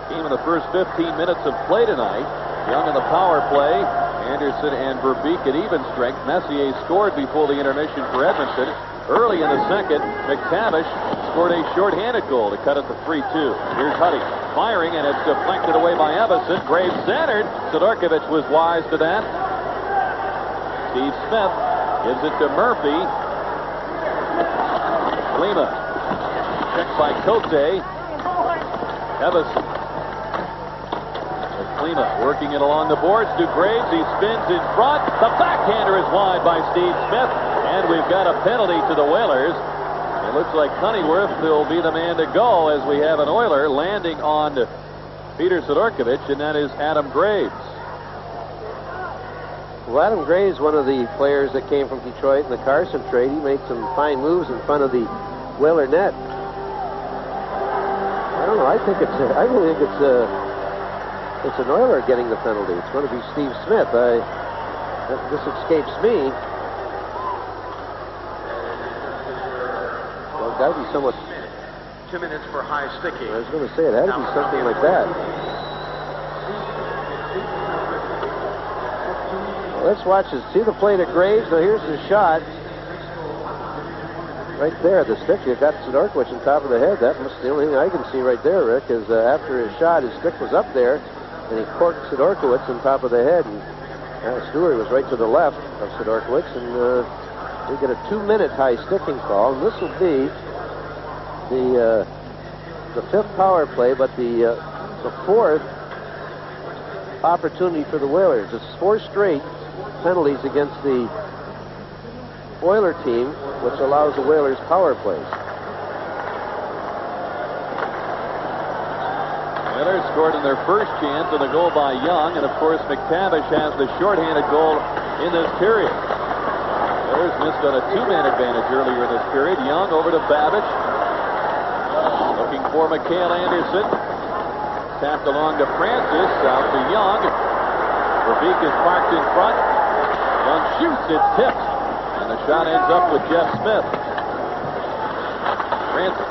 came in the first 15 minutes of play tonight. Young in the power play. Anderson and Verbeek at even strength. Messier scored before the intermission for Edmonton. Early in the second, McTavish scored a shorthanded goal to cut it to 3-2. Here's Huddy firing, and it's deflected away by Evison. Graves centered. Sidorkiewicz was wise to that. Steve Smith gives it to Murphy. Lima checked by Cote. Evison. Lima working it along the boards to Graves. He spins in front. The backhander is wide by Steve Smith. And we've got a penalty to the Whalers. It looks like Cunnyworth will be the man to go as we have an Oiler landing on Peter Sidorkiewicz, and that is Adam Graves. Well, Adam Graves, one of the players that came from Detroit in the Carson trade. He made some fine moves in front of the Whaler net. I don't know. I really think it's an Oiler getting the penalty. It's going to be Steve Smith. This escapes me. Well, it's got to be somewhat. 2 minutes for high sticking. I was going to say it had to be something like that. Well, let's watch this. See the play to Graves. Now here's the shot. Right there, the stick, you got Sidorkiewicz on top of the head. That must the only thing I can see right there, Rick, is after his shot, his stick was up there, and he corked Sidorkiewicz on top of the head, and Stewart was right to the left of Sidorkiewicz, and we get a 2-minute high sticking call, and this will be the 5th power play, but the 4th opportunity for the Whalers. It's 4 straight penalties against the Oiler team, which allows the Whalers power plays. Whalers scored in their first chance on a goal by Young, and of course McTavish has the shorthanded goal in this period. Whalers missed on a 2-man advantage earlier in this period. Young over to Babbage. Looking for Mikhail Anderson. Tapped along to Francis, out to Young. Verbeek is parked in front. Young shoots, it's tipped. And the shot ends up with Jeff Smith. Francis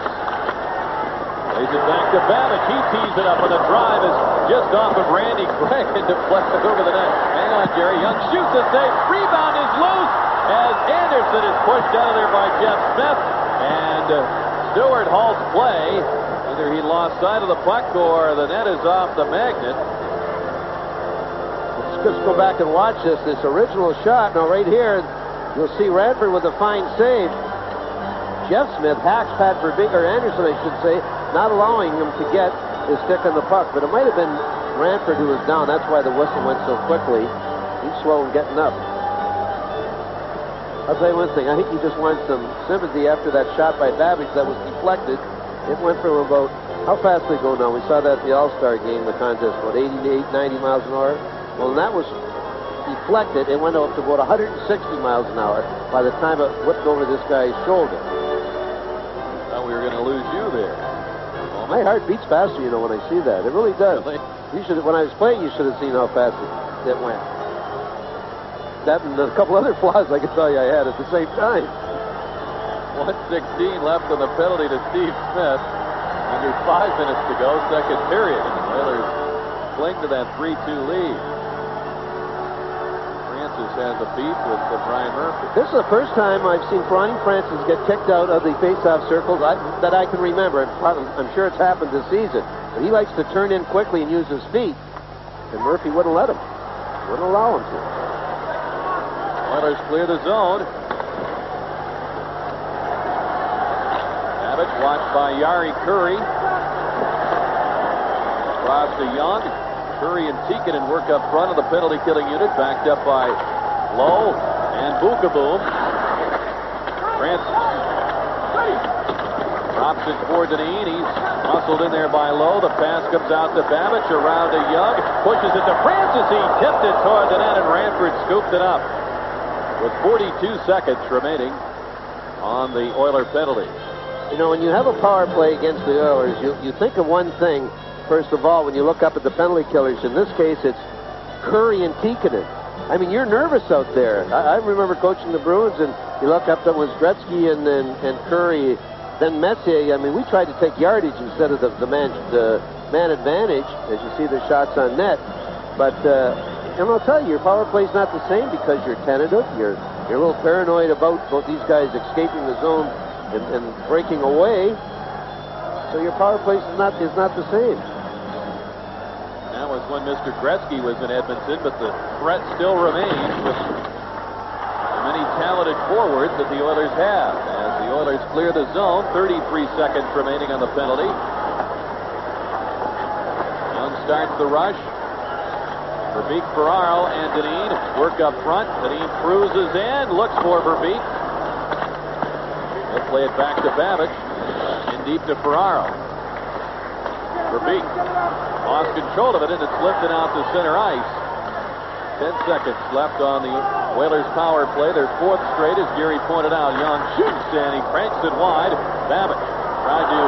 lays it back to Babbage. He tees it up, and the drive is just off of Randy Gregg and deflected over the net. Hang on, Jerry. Young shoots a save. Rebound is loose as Anderson is pushed out of there by Jeff Smith. And Stewart halts play. Either he lost sight of the puck or the net is off the magnet. Let's just go back and watch this original shot. Now right here, you'll see Ranford with a fine save. Jeff Smith hacks Pat Verbeek, or Anderson, I should say, not allowing him to get his stick on the puck. But it might have been Ranford who was down. That's why the whistle went so quickly. He's slow in getting up. I'll tell you one thing. I think he just wanted some sympathy after that shot by Babbage that was deflected. It went from about, how fast they go now? We saw that at the All-Star game, the contest, about 88, 90 miles an hour. Well, and that was deflected. It went up to about 160 miles an hour by the time it whipped over this guy's shoulder. Thought we were going to lose you there. My heart beats faster, you know, when I see that. It really does. Really? You should, when I was playing, you should have seen how fast it went. That and a couple other flaws I could tell you I had at the same time. 1:16 left on the penalty to Steve Smith. Under 5 minutes to go, second period. And the Whalers cling to that 3-2 lead. Francis has a beat with Brian Murphy. This is the first time I've seen Ronnie Francis get kicked out of the face-off circles that I can remember. I'm sure it's happened this season. But he likes to turn in quickly and use his feet. And Murphy wouldn't let him. Wouldn't allow him to. Oilers clear the zone. Babbage watched by Jari Kurri. Cross to Young. Kurri and Tikkanen work up front of the penalty-killing unit, backed up by Lowe and Bukaboom. Francis drops it for Dineen. He's muscled in there by Lowe. The pass comes out to Babbage, around to Young. Pushes it to Francis. He tipped it toward the net, and Ranford scooped it up. With 42 seconds remaining on the Oiler penalty. You know, when you have a power play against the Oilers, you think of one thing, first of all, when you look up at the penalty killers. In this case, it's Kurri and Tikkanen. I mean, you're nervous out there. I remember coaching the Bruins, and you look up, that was Gretzky and Kurri, then Messier. I mean, we tried to take yardage instead of the man advantage, as you see the shots on net. But and I'll tell you, your power play's not the same because you're tentative. You're a little paranoid about these guys escaping the zone and breaking away. So your power play is not the same. That was when Mr. Gretzky was in Edmonton, but the threat still remains with the many talented forwards that the Oilers have. As the Oilers clear the zone, 33 seconds remaining on the penalty. Young starts the rush. Verbeek, Ferraro, and Dineen work up front. Dineen cruises in, looks for Verbeek. They'll play it back to Babbage. In deep to Ferraro. Verbeek lost control of it, and it's lifted out to center ice. 10 seconds left on the Whalers power play. Their 4th straight, as Gary pointed out. Young shoots, and he cranks it wide. Babbage tried to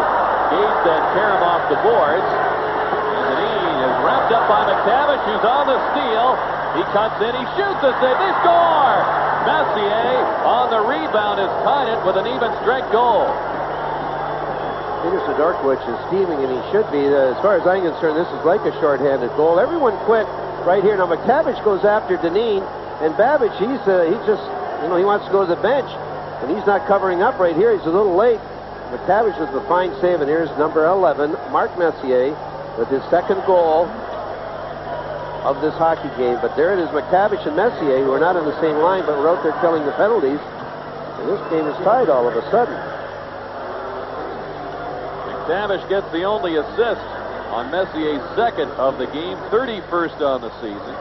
gauge that carom off the boards. Wrapped up by McTavish, who's on the steal. He cuts in, he shoots a save, they score! Messier on the rebound has tied it with an even strength goal. Peter Sidorkiewicz is steaming, and he should be. As far as I'm concerned, this is like a shorthanded goal. Everyone quit right here. Now McTavish goes after Dineen, and Babbage, he just, he wants to go to the bench. And he's not covering up right here. He's a little late. McTavish with the fine save, and here's number 11, Mark Messier, with his second goal of this hockey game. But there it is, McTavish and Messier, who are not on the same line, but were out there killing the penalties. And this game is tied all of a sudden. McTavish gets the only assist on Messier's second of the game, 31st on the season.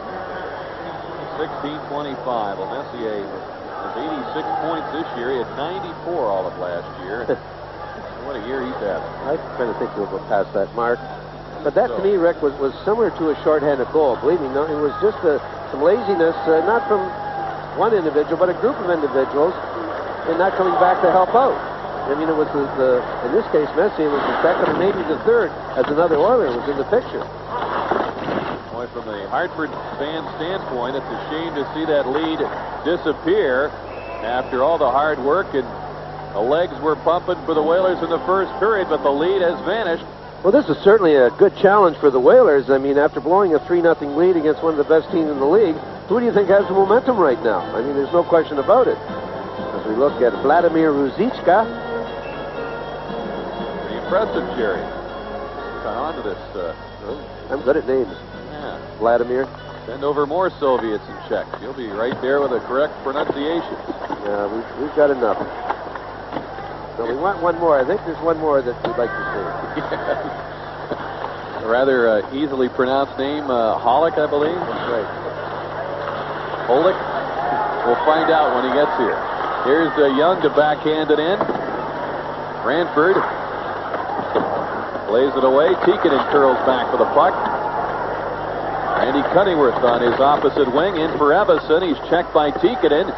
16-25. Well, Messier has 86 points this year. He had 94 all of last year. What a year he's had. I kind of think we'll go past that mark. But that, to me, Rick, was similar to a shorthanded goal. Believe me, no, it was just some laziness, not from one individual, but a group of individuals, in not coming back to help out. I mean, it was in this case, Messier was the second and maybe the third, as another Oiler was in the picture. Boy, from the Hartford fan standpoint, it's a shame to see that lead disappear after all the hard work, and the legs were pumping for the Whalers in the first period, but the lead has vanished. Well, this is certainly a good challenge for the Whalers. I mean, after blowing a 3-0 lead against one of the best teams in the league, who do you think has the momentum right now? I mean, there's no question about it. As we look at Vladimir Ruzicka. Pretty impressive, Jerry. Got on to this. I'm good at names. Yeah. Vladimir. Send over more Soviets and Czechs. You'll be right there with the correct pronunciation. Yeah, we've got enough. So we want one more. I think there's one more that we'd like to see. A rather easily pronounced name, Holick, I believe. That's right. Holick. We'll find out when he gets here. Here's Young to backhand it in. Ranford plays it away. Tikkanen curls back for the puck. Randy Cunningworth on his opposite wing, in for Evason. He's checked by Tikkanen.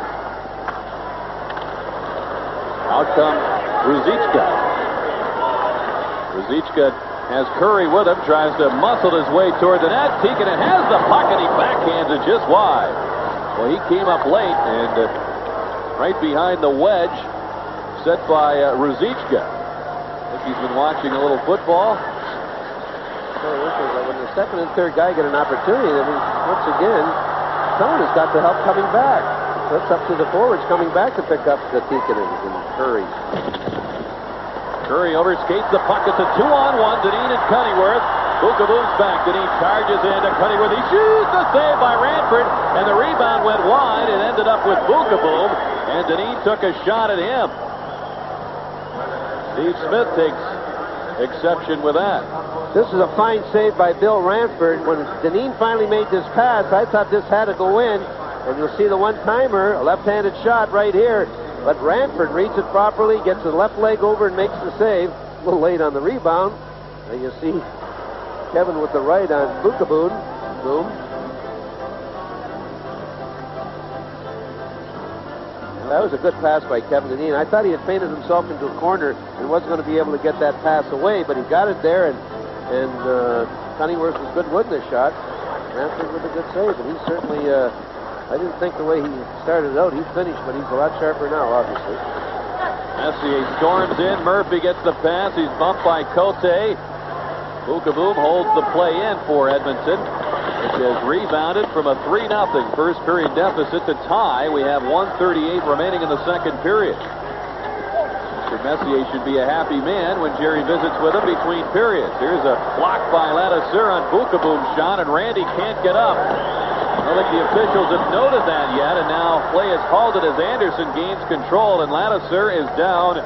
Out comes Ruzicka. Ruzicka has Curry with him, tries to muscle his way toward the net. Tikkanen has the puck, and he backhands it just wide. Well, he came up late, and right behind the wedge set by Ruzicka. I think he's been watching a little football. When the second and third guy get an opportunity, I mean, once again, someone has got to help coming back. So it's up to the forwards coming back to pick up the Tikkanens and Curry. Curry overskates the puck. It's a 2-on-1. Dineen and Cunningworth. Bukaboom's back. Dineen charges into Cunningworth. He shoots a save by Ranford, and the rebound went wide and ended up with Bukaboom, and Dineen took a shot at him. Steve Smith takes exception with that. This is a fine save by Bill Ranford. When Dineen finally made this pass, I thought this had to go in, and you'll see the one-timer, a left-handed shot right here. But Ranford reads it properly, gets the left leg over and makes the save. A little late on the rebound. And you see Kevin with the right on Bukaboom. Boom. That was a good pass by Kevin Dineen. I thought he had painted himself into a corner and wasn't going to be able to get that pass away, but he got it there, and Cunningworth was good with this shot. Ranford with a good save, and he certainly, I didn't think the way he started out, he'd finished, but he's a lot sharper now, obviously. Messier storms in. Murphy gets the pass. He's bumped by Cote. Bukaboom holds the play in for Edmonton, which has rebounded from a 3-0 first period deficit to tie. We have 1:38 remaining in the second period. Mr. Messier should be a happy man when Jerry visits with him between periods. Here's a block by Ladouceur on Bukaboom's shot, and Randy can't get up. I don't think the officials have noted that yet, and now play is halted as Anderson gains control, and Ladouceur is down,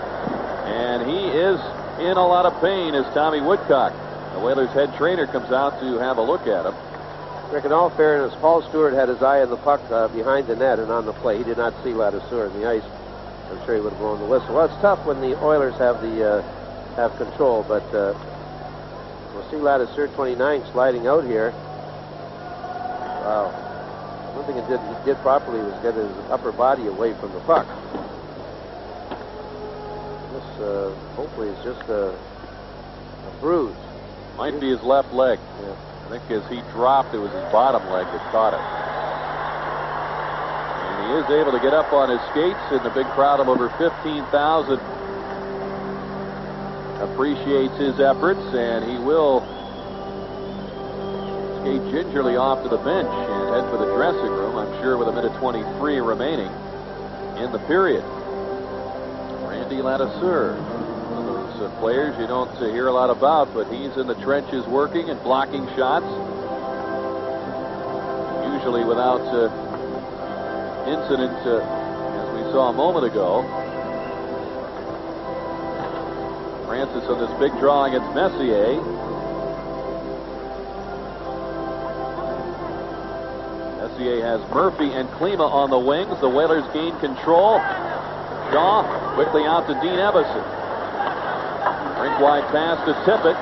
and he is in a lot of pain as Tommy Woodcock, the Whalers head trainer, comes out to have a look at him. Rick, in all fairness, Paul Stewart had his eye on the puck behind the net and on the play. He did not see Ladouceur in the ice. I'm sure he would have blown the whistle. Well, it's tough when the Oilers have control, but we'll see Ladouceur 29 sliding out here. Wow. One thing he did properly was get his upper body away from the puck. This hopefully is just a bruise. Might be his left leg. Yeah. I think as he dropped, it was his bottom leg that caught it. And he is able to get up on his skates, and the big crowd of over 15,000 appreciates his efforts, and he will skate gingerly off to the bench and head for the dressing room, I'm sure, with a minute 23 remaining in the period. Randy Latisseur. One of those players you don't hear a lot about, but he's in the trenches working and blocking shots. Usually without incident, as we saw a moment ago. Francis on this big draw against Messier. Messier has Murphy and Klima on the wings. The Whalers gain control. Shaw quickly out to Dean Evason. Rink wide pass to Tippett.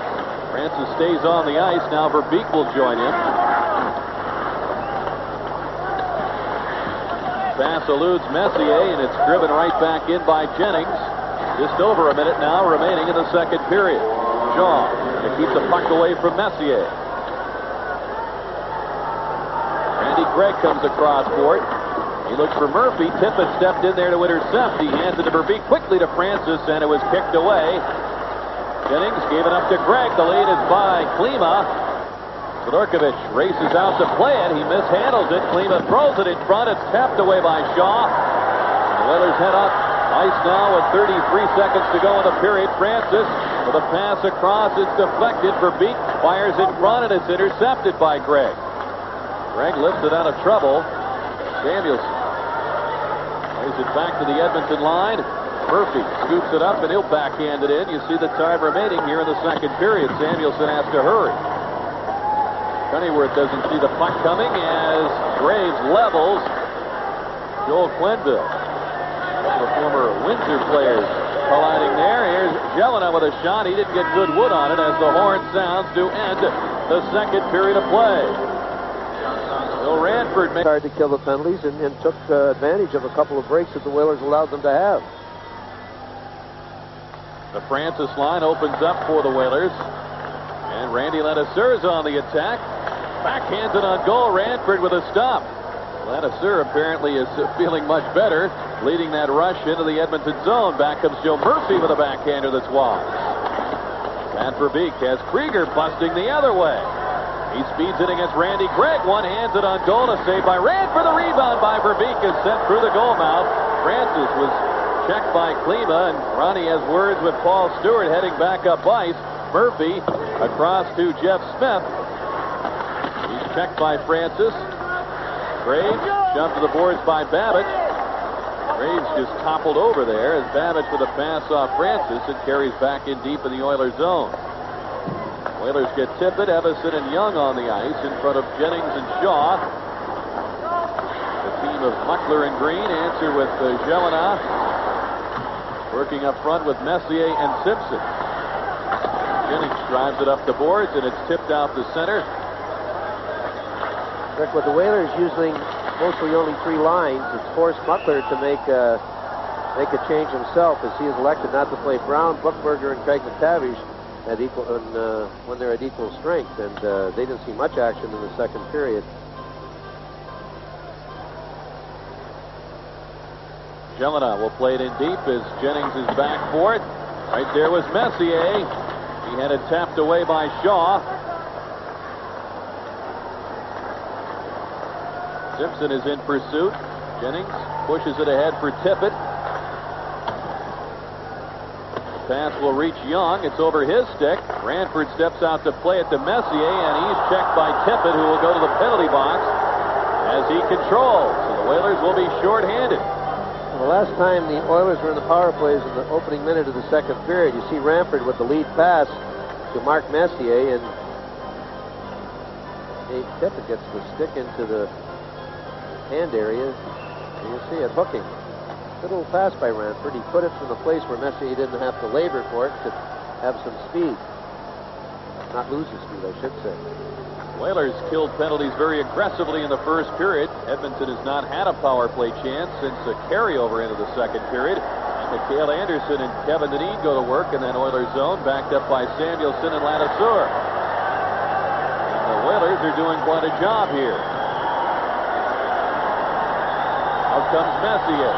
Francis stays on the ice. Now Verbeek will join him. Pass eludes Messier, and it's driven right back in by Jennings. Just over a minute now remaining in the second period. Shaw to keep the puck away from Messier. Gregg comes across for it. He looks for Murphy. Tippett stepped in there to intercept. He hands it to Verbeek quickly to Francis, and it was kicked away. Jennings gave it up to Gregg. The lead is by Klima. Fedorkovich races out to play it. He mishandles it. Klima throws it in front. It's tapped away by Shaw. The Whalers head up ice now with 33 seconds to go in the period. Francis with a pass across. It's deflected. Verbeek fires in front, and it's intercepted by Gregg. Gregg lifts it out of trouble. Samuelson plays it back to the Edmonton line. Murphy scoops it up, and he'll backhand it in. You see the time remaining here in the second period. Samuelson has to hurry. Cunnyworth doesn't see the puck coming as Graves levels Joel Quenneville. A couple of former Windsor players colliding there. Here's Jelena with a shot. He didn't get good wood on it as the horn sounds to end the second period of play. Bill Ranford hard to kill the penalties and took advantage of a couple of breaks that the Whalers allowed them to have. The Francis line opens up for the Whalers. And Randy Latisseur is on the attack. Backhands it on goal. Ranford with a stop. Latisseur apparently is feeling much better, leading that rush into the Edmonton zone. Back comes Joe Murphy with a backhander that's wide. Matt Verbeek has Krieger busting the other way. He speeds it against Randy Gregg. One hands it on goal. A save by Ranford. The rebound by Verbeek is sent through the goal mouth. Francis was checked by Klima, and Ronnie has words with Paul Stewart heading back up ice. Murphy across to Jeff Smith. He's checked by Francis. Graves shoved to the boards by Babbage. Graves just toppled over there as Babbage with a pass off Francis and carries back in deep in the Oilers zone. Whalers get Tippett, Evason, and Young on the ice in front of Jennings and Shaw. The team of Muckler and Green answer with Jelena working up front with Messier and Simpson. Jennings drives it up the boards, and it's tipped out the center. Rick, with the Whalers using mostly only three lines, it's forced Muckler to make a change himself as he is elected not to play Brown, Buchberger, and Craig McTavish at equal when they're at equal strength, and they didn't see much action in the second period. Jelena will play it in deep as Jennings is back for it. Right there was Messier. He had it tapped away by Shaw. Simpson is in pursuit. Jennings pushes it ahead for Tippett. Pass will reach Young. It's over his stick. Ranford steps out to play it to Messier, and he's checked by Tippett, who will go to the penalty box as he controls. So the Whalers will be shorthanded. Well, the last time the Oilers were in the power plays in the opening minute of the second period, you see Ranford with the lead pass to Mark Messier, and Dave Tippett gets the stick into the hand area. And you see it hooking. Good little pass by Ranford. He put it from the place where Messier didn't have to labor for it to have some speed. Not lose his speed, I should say. Whalers killed penalties very aggressively in the first period. Edmonton has not had a power play chance since a carryover into the second period. Mikhail Anderson and Kevin Dineen go to work in that Oilers zone, backed up by Samuelson and Latisseur. And the Whalers are doing quite a job here. Out comes Messier.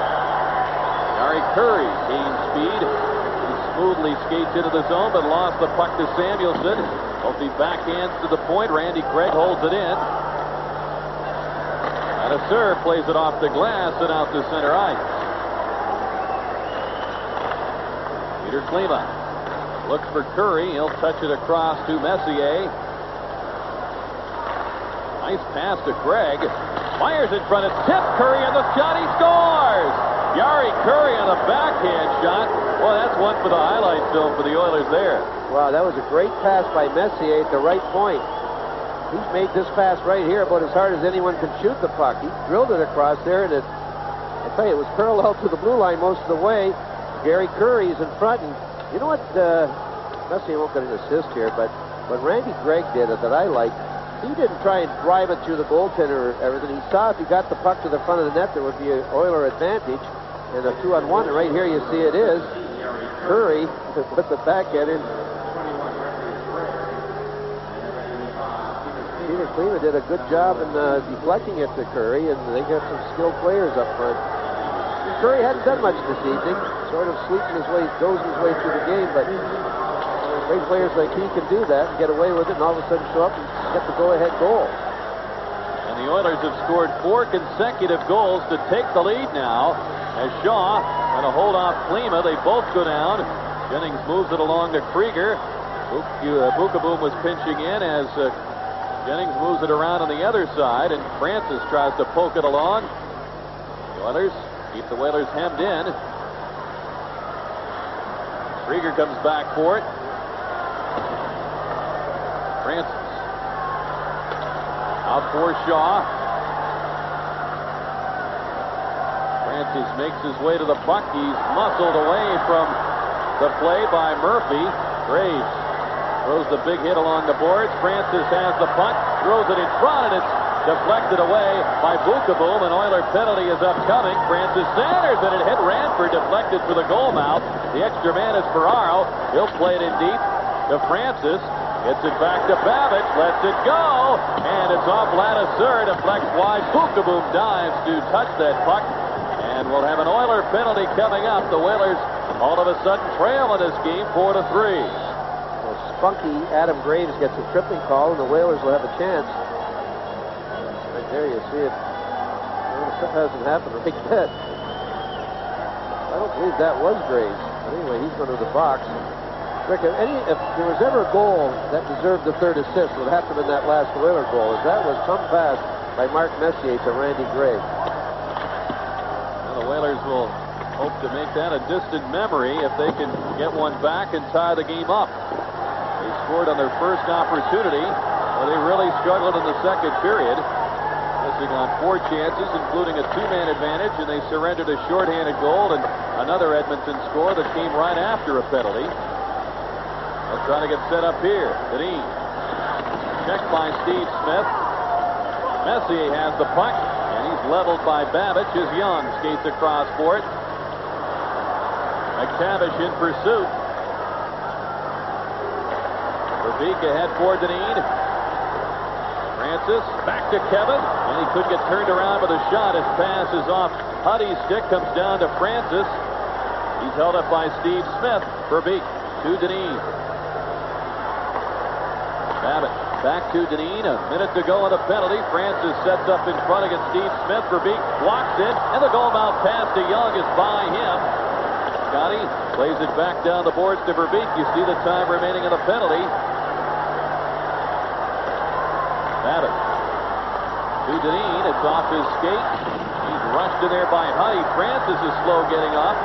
Gary Curry gains speed. He smoothly skates into the zone, but lost the puck to Samuelson. Both the backhands to the point. Randy Gregg holds it in. Latisseur plays it off the glass and out to center ice. Peter Klima looks for Curry. He'll touch it across to Messier. Nice pass to Gregg. Fires in front. It's tipped. Curry on the shot. He scores! Jari Curry on a backhand shot. Well, that's one for the highlight film for the Oilers there. Wow, that was a great pass by Messier at the right point. He's made this pass right here about as hard as anyone can shoot the puck. He drilled it across there, and I tell you, it was parallel to the blue line most of the way. Gary Curry is in front, and you know what? Messier won't get an assist here, but what Randy Gregg did that I liked, he didn't try and drive it through the goaltender or everything. He saw if he got the puck to the front of the net, there would be an Oiler advantage, and a 2-on-1. And right here you see it is. Curry put the backhand in. Peter Klima did a good job in deflecting it to Curry, and they got some skilled players up front. Curry hadn't done much this evening, sort of sleeping his way, dozing his way through the game, but great players like he can do that and get away with it, and all of a sudden show up and get the go-ahead goal. And the Oilers have scored 4 consecutive goals to take the lead now. As Shaw going to hold off Klima, they both go down. Jennings moves it along to Krieger. Bukaboom was pinching in as Jennings moves it around on the other side, and Francis tries to poke it along. The Oilers keep the Whalers hemmed in. Krieger comes back for it. Francis out for Shaw. Francis makes his way to the puck. He's muscled away from the play by Murphy. Graves throws the big hit along the boards. Francis has the puck, throws it in front, and it's deflected away by Bukaboom. An Oiler penalty is upcoming. Francis centers, and it hit Ranford, deflected for the goal mouth. The extra man is Ferraro. He'll play it in deep to Francis. Gets it back to Babich, lets it go, and it's off Ladouceur, deflects wide. Bukaboom dives to touch that puck, and we'll have an Oiler penalty coming up. The Whalers all of a sudden trail in this game 4-3. Well, spunky Adam Graves gets a tripping call, and the Whalers will have a chance. Right there you see it. Well, it hasn't happened right yet. I don't believe that was Graves. But anyway, he's going to the box. Rick, if there was ever a goal that deserved the third assist, it would have to have been that last Oiler goal, as that was some pass by Mark Messier to Randy Gregg. Well, the Whalers will hope to make that a distant memory if they can get one back and tie the game up. They scored on their first opportunity, but they really struggled in the second period, missing on 4 chances, including a 2-man advantage, and they surrendered a shorthanded goal and another Edmonton score that came right after a penalty. They'll try to get set up here. Deneen. Checked by Steve Smith. Messier has the puck, and he's leveled by Babich as Young skates across for it. McTavish in pursuit. Verbeek ahead for Deneen. Francis back to Kevin, and he could get turned around with a shot. His pass is off Huddy's stick, comes down to Francis. He's held up by Steve Smith. Verbeek to Deneen. Babbitt back to Deneen. A minute to go on a penalty. Francis sets up in front against Steve Smith. Verbeek walks in, and the goal mouth pass to Young is by him. Scotty plays it back down the boards to Verbeek. You see the time remaining in the penalty. Babbitt to Deneen. It's off his skate. He's rushed in there by Huddy. Francis is slow getting off.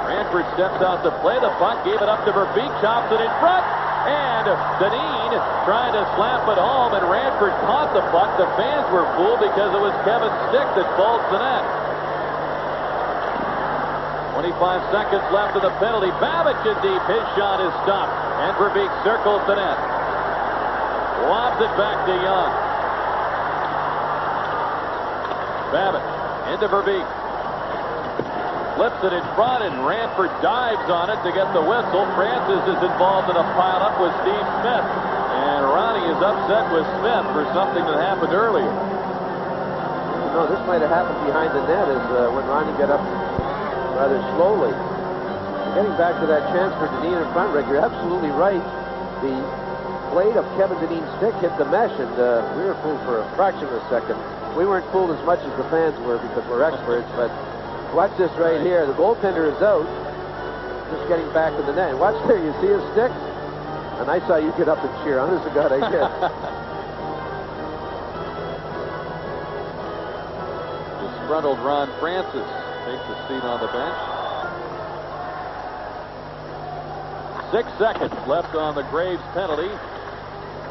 Ranford steps out to play the puck. Gave it up to Verbeek. Chops it in front. And Deneen trying to slap it home, and Ranford caught the puck. The fans were fooled because it was Kevin's stick that bulged the net. 25 seconds left of the penalty. Babich in deep. His shot is stopped, and Verbeek circles the net. Lobs it back to Young. Babich into Verbeek. Flips it in front, and Ranford dives on it to get the whistle. Francis is involved in a pile-up with Steve Smith. And Ronnie is upset with Smith for something that happened earlier. No, this might have happened behind the net as when Ronnie got up rather slowly. Getting back to that chance for Deneen in front, Rick, you're absolutely right. The blade of Kevin Deneen's stick hit the mesh, and we were fooled for a fraction of a second. We weren't fooled as much as the fans were because we're experts, but watch this right here. The goaltender is out. just getting back to the net. And watch there, you see his stick? And I saw you get up and cheer. Honest to God, I did. Disgruntled Ron Francis takes a seat on the bench. 6 seconds left on the Graves penalty.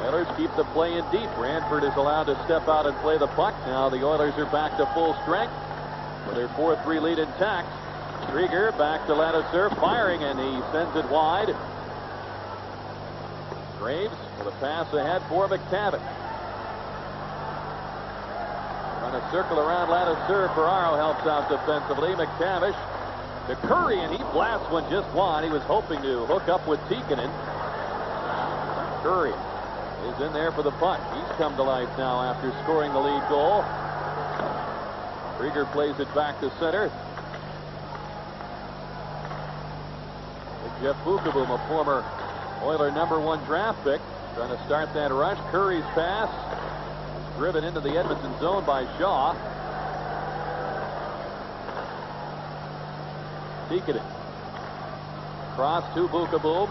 Oilers keep the play in deep. Ranford is allowed to step out and play the puck. Now the Oilers are back to full strength with their 4-3 lead intact. Krieger back to Ladouceur, firing, and he sends it wide. Graves with a pass ahead for McTavish. Trying to circle around Ladouceur. Ferraro helps out defensively. McTavish to Curry, and he blasts one just wide. He was hoping to hook up with Tikkanen. Curry is in there for the puck. He's come to life now after scoring the lead goal. Krieger plays it back to center. Jeff Bukaboom, a former Oiler #1 draft pick, trying to start that rush. Curry's pass driven into the Edmonton zone by Shaw. Tikkanen cross to Bukaboom.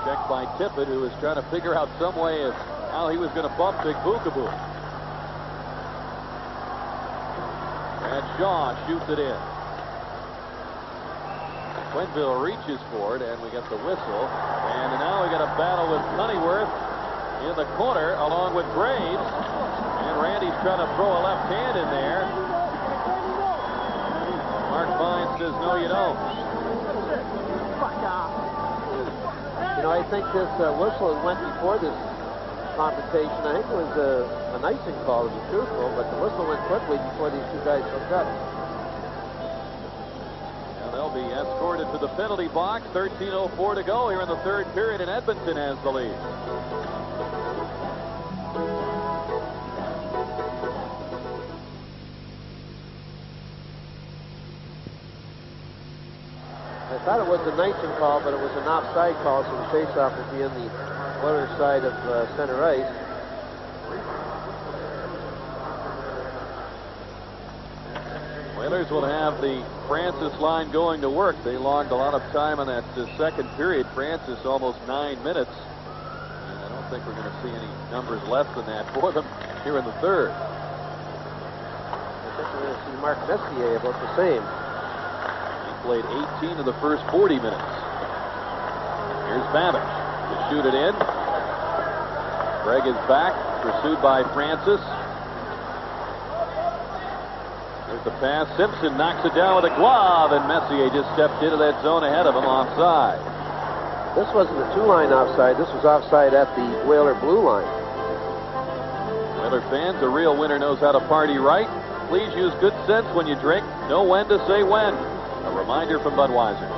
Checked by Tippett, who was trying to figure out some way of how he was going to bump Big Bukaboom. And Shaw shoots it in. Quenneville reaches for it, and we get the whistle. And now we got a battle with Cunnyworth in the corner, along with Graves. And Randy's trying to throw a left hand in there. Mark Vine says, no, you don't. You know, I think this whistle went before this confrontation. I think it was an icing call, to be truthful, but the whistle went quickly before these two guys hooked up. They'll be escorted to the penalty box. 13:04 to go here in the third period, and Edmonton has the lead. I thought it was an icing call, but it was an offside call, so the faceoff will be on the Oilers side of center ice. Oilers will have the Francis line going to work. They logged a lot of time in that second period. Francis almost 9 minutes. And I don't think we're going to see any numbers less than that for them here in the third. I think we're going to see Mark Messier about the same. He played 18 of the first 40 minutes. Here's Babish to shoot it in. Greg is back, pursued by Francis. The pass, Simpson knocks it down with a glove, and Messier just stepped into that zone ahead of him offside. This wasn't a two-line offside. This was offside at the Whaler blue line. Whaler fans, a real winner knows how to party right. Please use good sense when you drink. Know when to say when. A reminder from Budweiser.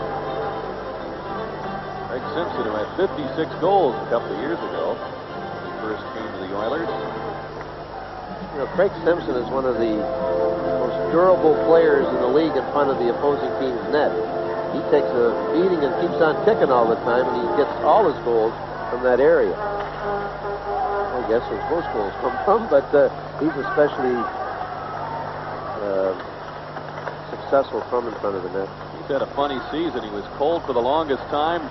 Greg Simpson, who had 56 goals a couple of years ago when he first came to the Oilers. You know, Craig Simpson is one of the most durable players in the league in front of the opposing team's net. He takes a beating and keeps on ticking all the time, and he gets all his goals from that area. I guess where most goals come from, but he's especially successful from in front of the net. He's had a funny season. He was cold for the longest time,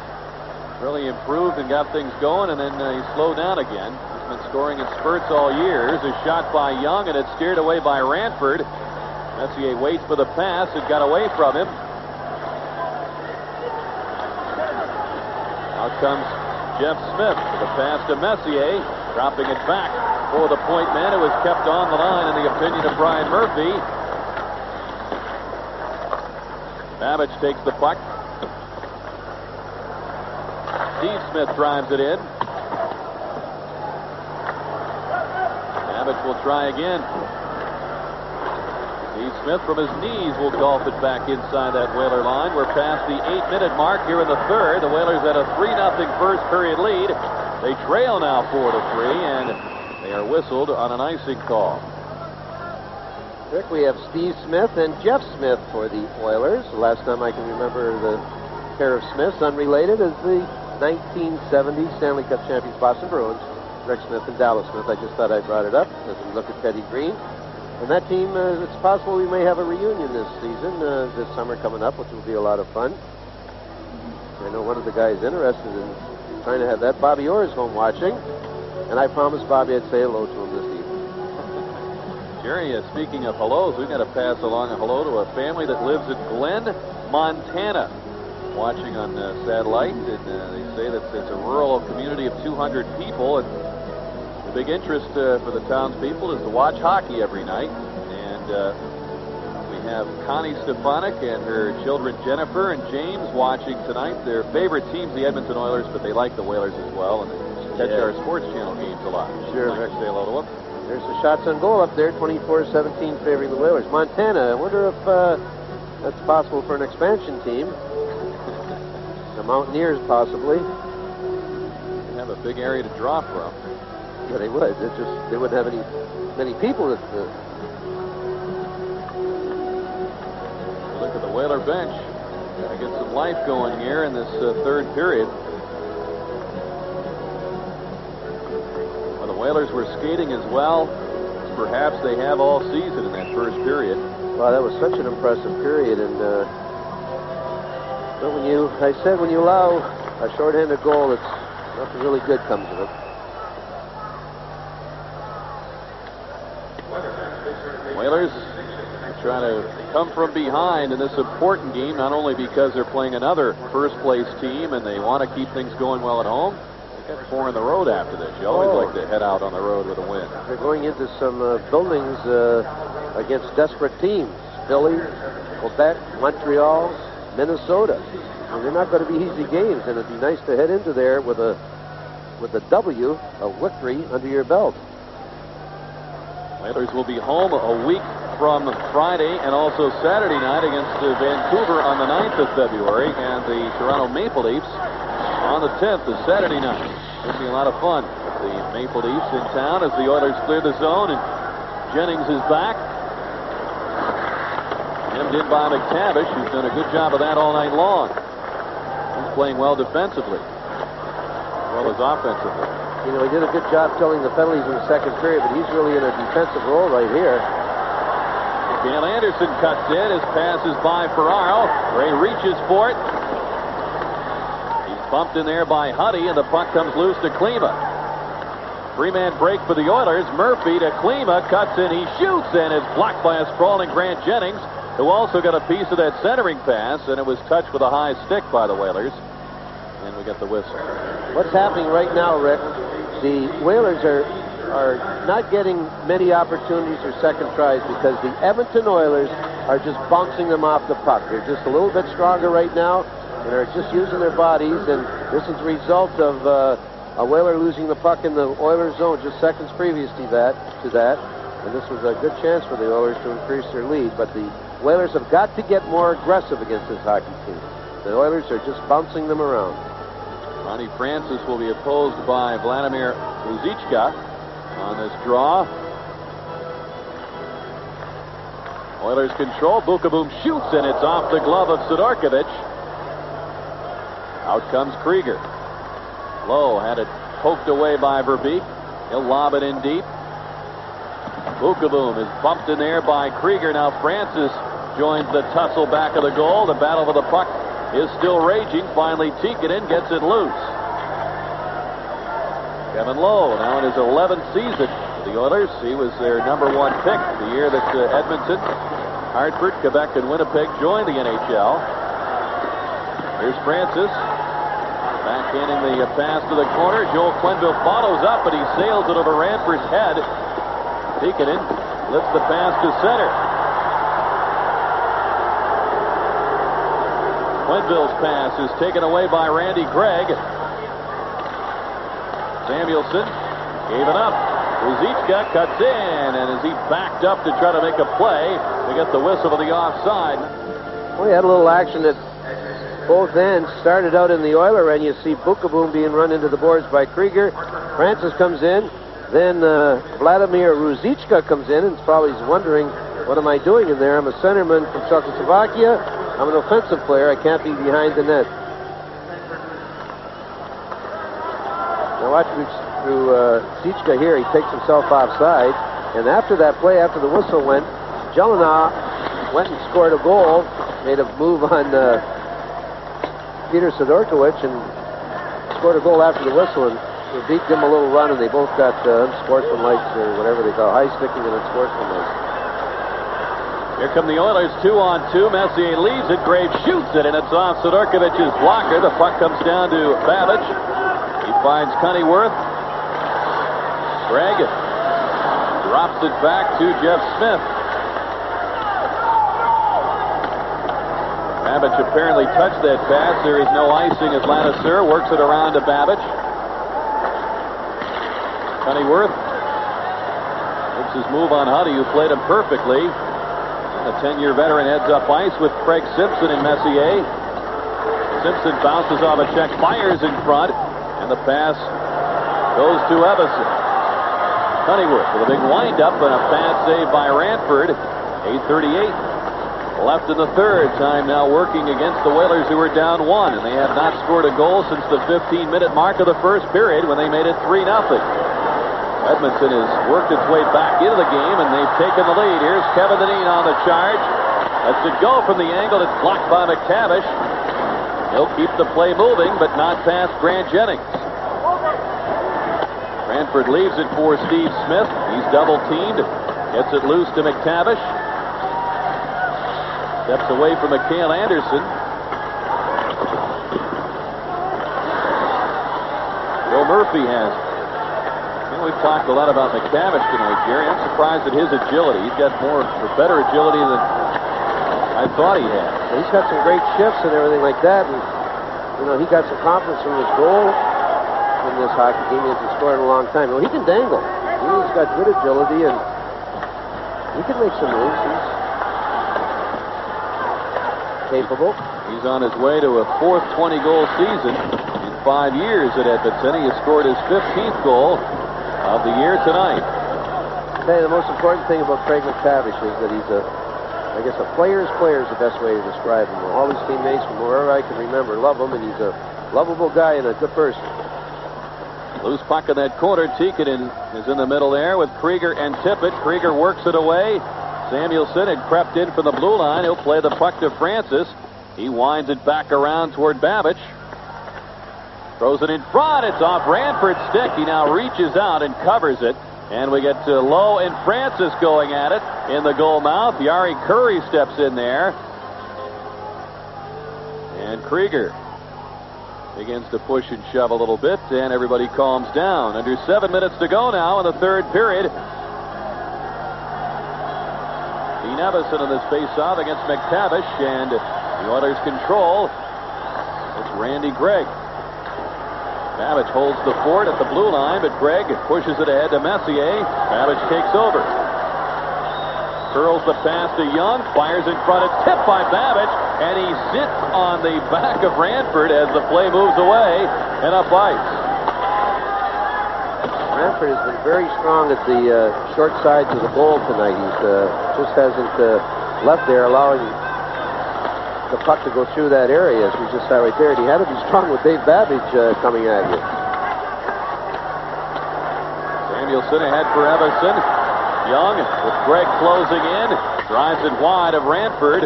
really improved and got things going, and then he slowed down again. Been scoring in spurts all year. Here's a shot by Young, and it's steered away by Ranford. Messier waits for the pass. It got away from him. Out comes Jeff Smith with a pass to Messier, dropping it back for the point man. It was kept on the line in the opinion of Brian Murphy. Babish takes the puck. Steve Smith drives it in. Babish will try again. Steve Smith from his knees will golf it back inside that Whaler line. We're past the 8-minute mark here in the third. The Whalers had a 3-0 first period lead. They trail now 4-3, and they are whistled on an icing call. Rick, we have Steve Smith and Jeff Smith for the Oilers. The last time I can remember the pair of Smiths, unrelated, is the 1970 Stanley Cup champions Boston Bruins. Rick Smith and Dallas Smith. I just thought I brought it up as we look at Teddy Green. And that team, it's possible we may have a reunion this season, this summer coming up, which will be a lot of fun. I know one of the guys interested in trying to have that. Bobby Orr is home watching, and I promised Bobby I'd say hello to him this evening. Jerry, speaking of hellos, we've got to pass along a hello to a family that lives in Glen, Montana, watching on satellite, and they say that it's a rural community of 200 people, and the big interest for the townspeople is to watch hockey every night. And we have Connie Stefanik and her children Jennifer and James watching tonight. Their favorite team's the Edmonton Oilers, but they like the Whalers as well, and they catch our sports channel games a lot. Sure. Nice to say hello to them. There's the shots on goal up there, 24-17 favoring the Whalers. Montana, I wonder if that's possible for an expansion team. The Mountaineers, possibly. They have a big area to draw from. Yeah, they would. They wouldn't have many people. That, Look at the Whaler bench. Got to get some life going here in this third period. Well, the Whalers were skating as well as perhaps they have all season in that first period. Wow, that was such an impressive period. And but when you allow a shorthanded goal, it's nothing really good comes of it. Whalers trying to come from behind in this important game, not only because they're playing another first-place team and they want to keep things going well at home. They got 4 on the road after this. You always like to head out on the road with a win. They're going into some buildings against desperate teams. Philly, Quebec, Montreal, Minnesota. And they're not going to be easy games, and it'd be nice to head into there with a W, a victory under your belt. Whalers will be home a week from Friday and also Saturday night against Vancouver on the 9th of February, and the Toronto Maple Leafs on the 10th of Saturday night. It'll be a lot of fun with the Maple Leafs in town as the Oilers clear the zone, and Jennings is back. Hemmed in by McTavish, who's done a good job of that all night long. He's playing well defensively, as well as offensively. You know, he did a good job killing the penalties in the second period, but he's really in a defensive role right here. Cale Anderson cuts in. His pass is by Ferraro. Ray reaches for it. He's bumped in there by Huddy, and the puck comes loose to Klima. 3-man break for the Oilers. Murphy to Klima, cuts in, he shoots, and is blocked by a sprawling Grant Jennings, who also got a piece of that centering pass, and it was touched with a high stick by the Whalers. And we get the whistle. What's happening right now, Rick? The Whalers are not getting many opportunities or second tries because the Edmonton Oilers are just bouncing them off the puck. They're just a little bit stronger right now and are just using their bodies, and this is the result of a Whaler losing the puck in the Oilers zone just seconds previous to that. And this was a good chance for the Oilers to increase their lead, but the Whalers have got to get more aggressive against this hockey team. The Oilers are just bouncing them around. Ronnie Francis will be opposed by Vladimir Ruzichka on this draw. Oilers control. Bukaboom shoots, and it's off the glove of Sidorkovich. Out comes Krieger. Lowe had it poked away by Verbeek. He'll lob it in deep. Bukaboom is bumped in there by Krieger. Now Francis joins the tussle back of the goal. The battle for the puck is still raging. Finally, Tikkanen gets it loose. Kevin Lowe, now in his 11th season for the Oilers. He was their #1 pick the year that Edmonton, Hartford, Quebec, and Winnipeg joined the NHL. Here's Francis. Backhanding the pass to the corner. Joel Quenneville follows up, but he sails it over Ranford's head. Tikkanen lifts the pass to center. Quenneville's pass is taken away by Randy Gregg. Samuelson gave it up. Ruzichka cuts in, and as he backed up to try to make a play, they get the whistle for the offside. Well, you had a little action at both ends. Started out in the Oiler end. You see Bukaboom being run into the boards by Krieger. Francis comes in. Then Vladimir Ruzichka comes in and probably is wondering, what am I doing in there? I'm a centerman from Czechoslovakia. I'm an offensive player. I can't be behind the net. Now watch through Ruzichka here. He takes himself offside. And after that play, after the whistle went, Jelena went and scored a goal. Made a move on Peter Sidorkiewicz and scored a goal after the whistle, and Beat gave him a little run, and they both got unsportsmanlike, or whatever they call high sticking and unsportsmanlike. Here come the Oilers, 2-on-2. Messier leaves it. Graves shoots it, and it's off Sidorkiewicz's blocker. The puck comes down to Babbage. He finds Cunnyworth. Gregg drops it back to Jeff Smith. Babbage apparently touched that pass. There is no icing as Ladouceur works it around to Babbage. Cunnyworth makes his move on Huddy, who played him perfectly. A 10-year veteran heads up ice with Craig Simpson and Messier. Simpson bounces off a check, fires in front, and the pass goes to Evason. Cunnyworth with a big windup and a bad save by Ranford. 8:38 left in the third. Time now working against the Whalers, who are down 1, and they have not scored a goal since the 15-minute mark of the first period when they made it 3-0. Edmonton has worked its way back into the game, and they've taken the lead. Here's Kevin Dineen on the charge. Lets it go from the angle. It's blocked by McTavish. He'll keep the play moving, but not past Grant Jennings. Ranford leaves it for Steve Smith. He's double-teamed. Gets it loose to McTavish. Steps away from Mikhail Anderson. Joe Murphy has it. We've talked a lot about McTavish tonight, Jerry. I'm surprised at his agility. He's got better agility than I thought he had. Well, he's got some great shifts and everything like that. And, he got some confidence from his goal in this hockey game. He hasn't scored in a long time. Well, he can dangle. He's got good agility, and he can make some moves. He's capable. He's on his way to a fourth 20-goal season in 5 years at Edmonton. He has scored his 15th goal of the year tonight. Hey, the most important thing about Craig McTavish is that he's a player's player is the best way to describe him. All his teammates, from wherever I can remember, love him, and he's a lovable guy and a good person. Loose puck in that corner. Tikkanen is in the middle there with Krieger and Tippett. Krieger works it away. Samuelson had crept in from the blue line. He'll play the puck to Francis. He winds it back around toward Babbage. Throws it in front. It's off Ranford's stick. He now reaches out and covers it. And we get to Lowe and Francis going at it in the goal mouth. Yari Curry steps in there. And Krieger begins to push and shove a little bit, and everybody calms down. Under 7 minutes to go now in the third period. Dean Evason in this face-off against McTavish, and the Oilers control. It's Randy Gregg. Babbage holds the fort at the blue line, but Gregg pushes it ahead to Messier. Babbage takes over. Curls the pass to Young, fires in front, it's tipped by Babbage, and he sits on the back of Ranford as the play moves away and up ice. Ranford has been very strong at the short sides of the goal tonight. He's just hasn't left there, allowing the puck to go through that area, as we just saw right there. And he had to be strong with Dave Babbage coming at you. Samuelson ahead for Evason. Young with Gregg closing in. Drives it wide of Ranford.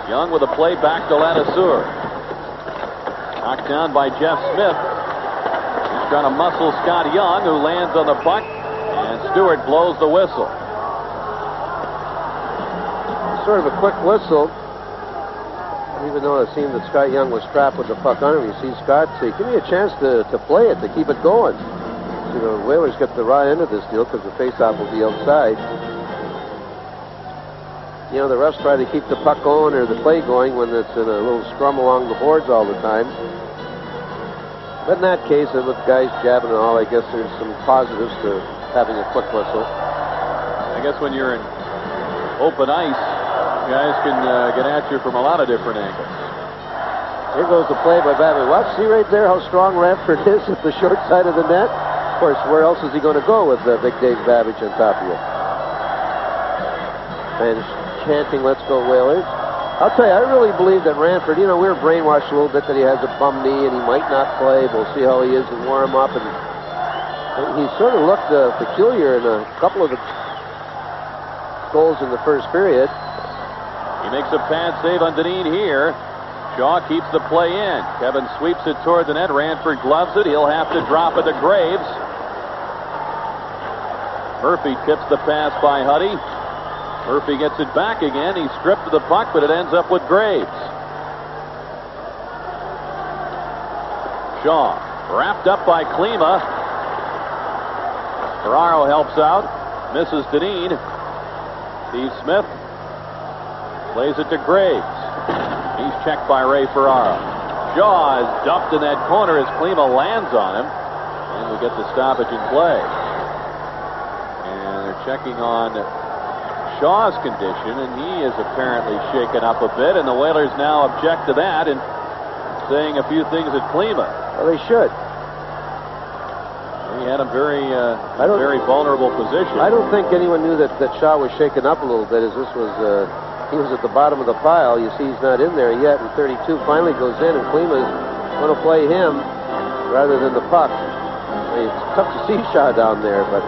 Young with a play back to Ladouceur. Knocked down by Jeff Smith. He's trying to muscle Scott Young, who lands on the puck. And Stewart blows the whistle. Sort of a quick whistle, even though it seemed that Scott Young was trapped with the puck on him. You see Scott say, give me a chance to play it, to keep it going. The Whalers get the raw end of this deal because the faceoff will be outside. The refs try to keep the puck going or the play going when it's in a little scrum along the boards all the time. But in that case, and with guys jabbing and all, I guess there's some positives to having a quick whistle. I guess when you're in open ice, guys can get at you from a lot of different angles. Here goes the play by Babbage. Watch, see right there how strong Ranford is at the short side of the net. Of course, where else is he going to go with Big Dave Babbage on top of you? Fans chanting, let's go Whalers. I'll tell you, I really believe that Ranford, we were brainwashed a little bit that he has a bum knee and he might not play. We'll see how he is and warm him up. And he sort of looked peculiar in a couple of the goals in the first period. He makes a pad save on Dineen here. Shaw keeps the play in. Kevin sweeps it toward the net. Ranford gloves it. He'll have to drop it to Graves. Murphy tips the pass by Huddy. Murphy gets it back again. He's stripped of the puck, but it ends up with Graves. Shaw wrapped up by Klima. Ferraro helps out. Misses Dineen. Steve Smith plays it to Graves. He's checked by Ray Ferraro. Shaw is dumped in that corner as Klima lands on him. And we get the stoppage in play. And they're checking on Shaw's condition, and he is apparently shaken up a bit. And the Whalers now object to that and saying a few things at Klima. Well, they should. He had a very vulnerable position. I don't think anyone knew that Shaw was shaken up a little bit, as this was, he was at the bottom of the pile. You see he's not in there yet, and 32 finally goes in, and Klima's going to play him rather than the puck. I mean, it's tough to see Shaw down there, but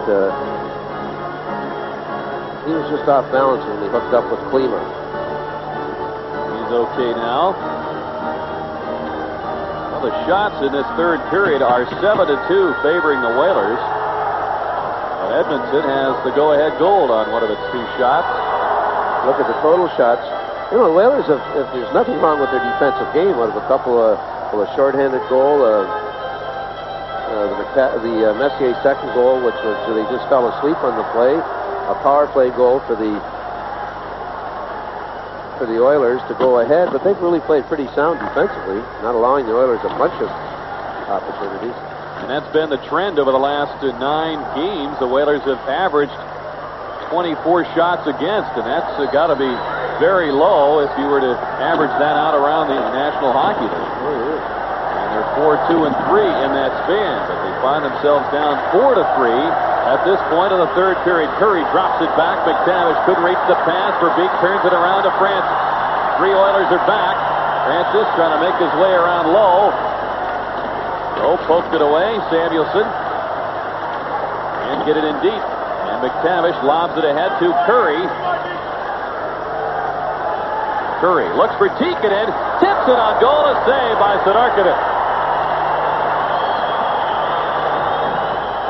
he was just off balance when he hooked up with Klima. He's okay now. The shots in this third period are 7-2 favoring the Whalers. But Edmonton has the go-ahead goal on one of its two shots. Look at the total shots. You know, the Whalers, if there's nothing wrong with their defensive game, out of a couple of shorthanded goal, the Messier second goal, which was they just fell asleep on the play, a power play goal for the Oilers to go ahead, but they've really played pretty sound defensively, not allowing the Oilers a bunch of opportunities. And that's been the trend over the last 9 games. The Whalers have averaged 24 shots against, and that's got to be very low if you were to average that out around the National Hockey League. Oh, yeah. And they're 4-2-3 in that span, but they find themselves down 4-3 at this point in the third period. Curry drops it back. McTavish couldn't reach the pass. Verbeek turns it around to Francis. 3 Oilers are back. Francis trying to make his way around Lowe. Lowe poked it away. Samuelson can't get it in deep. And McTavish lobs it ahead to Curry. Curry looks for Tikkanen. Tips it on goal. A save by Sudarkinen.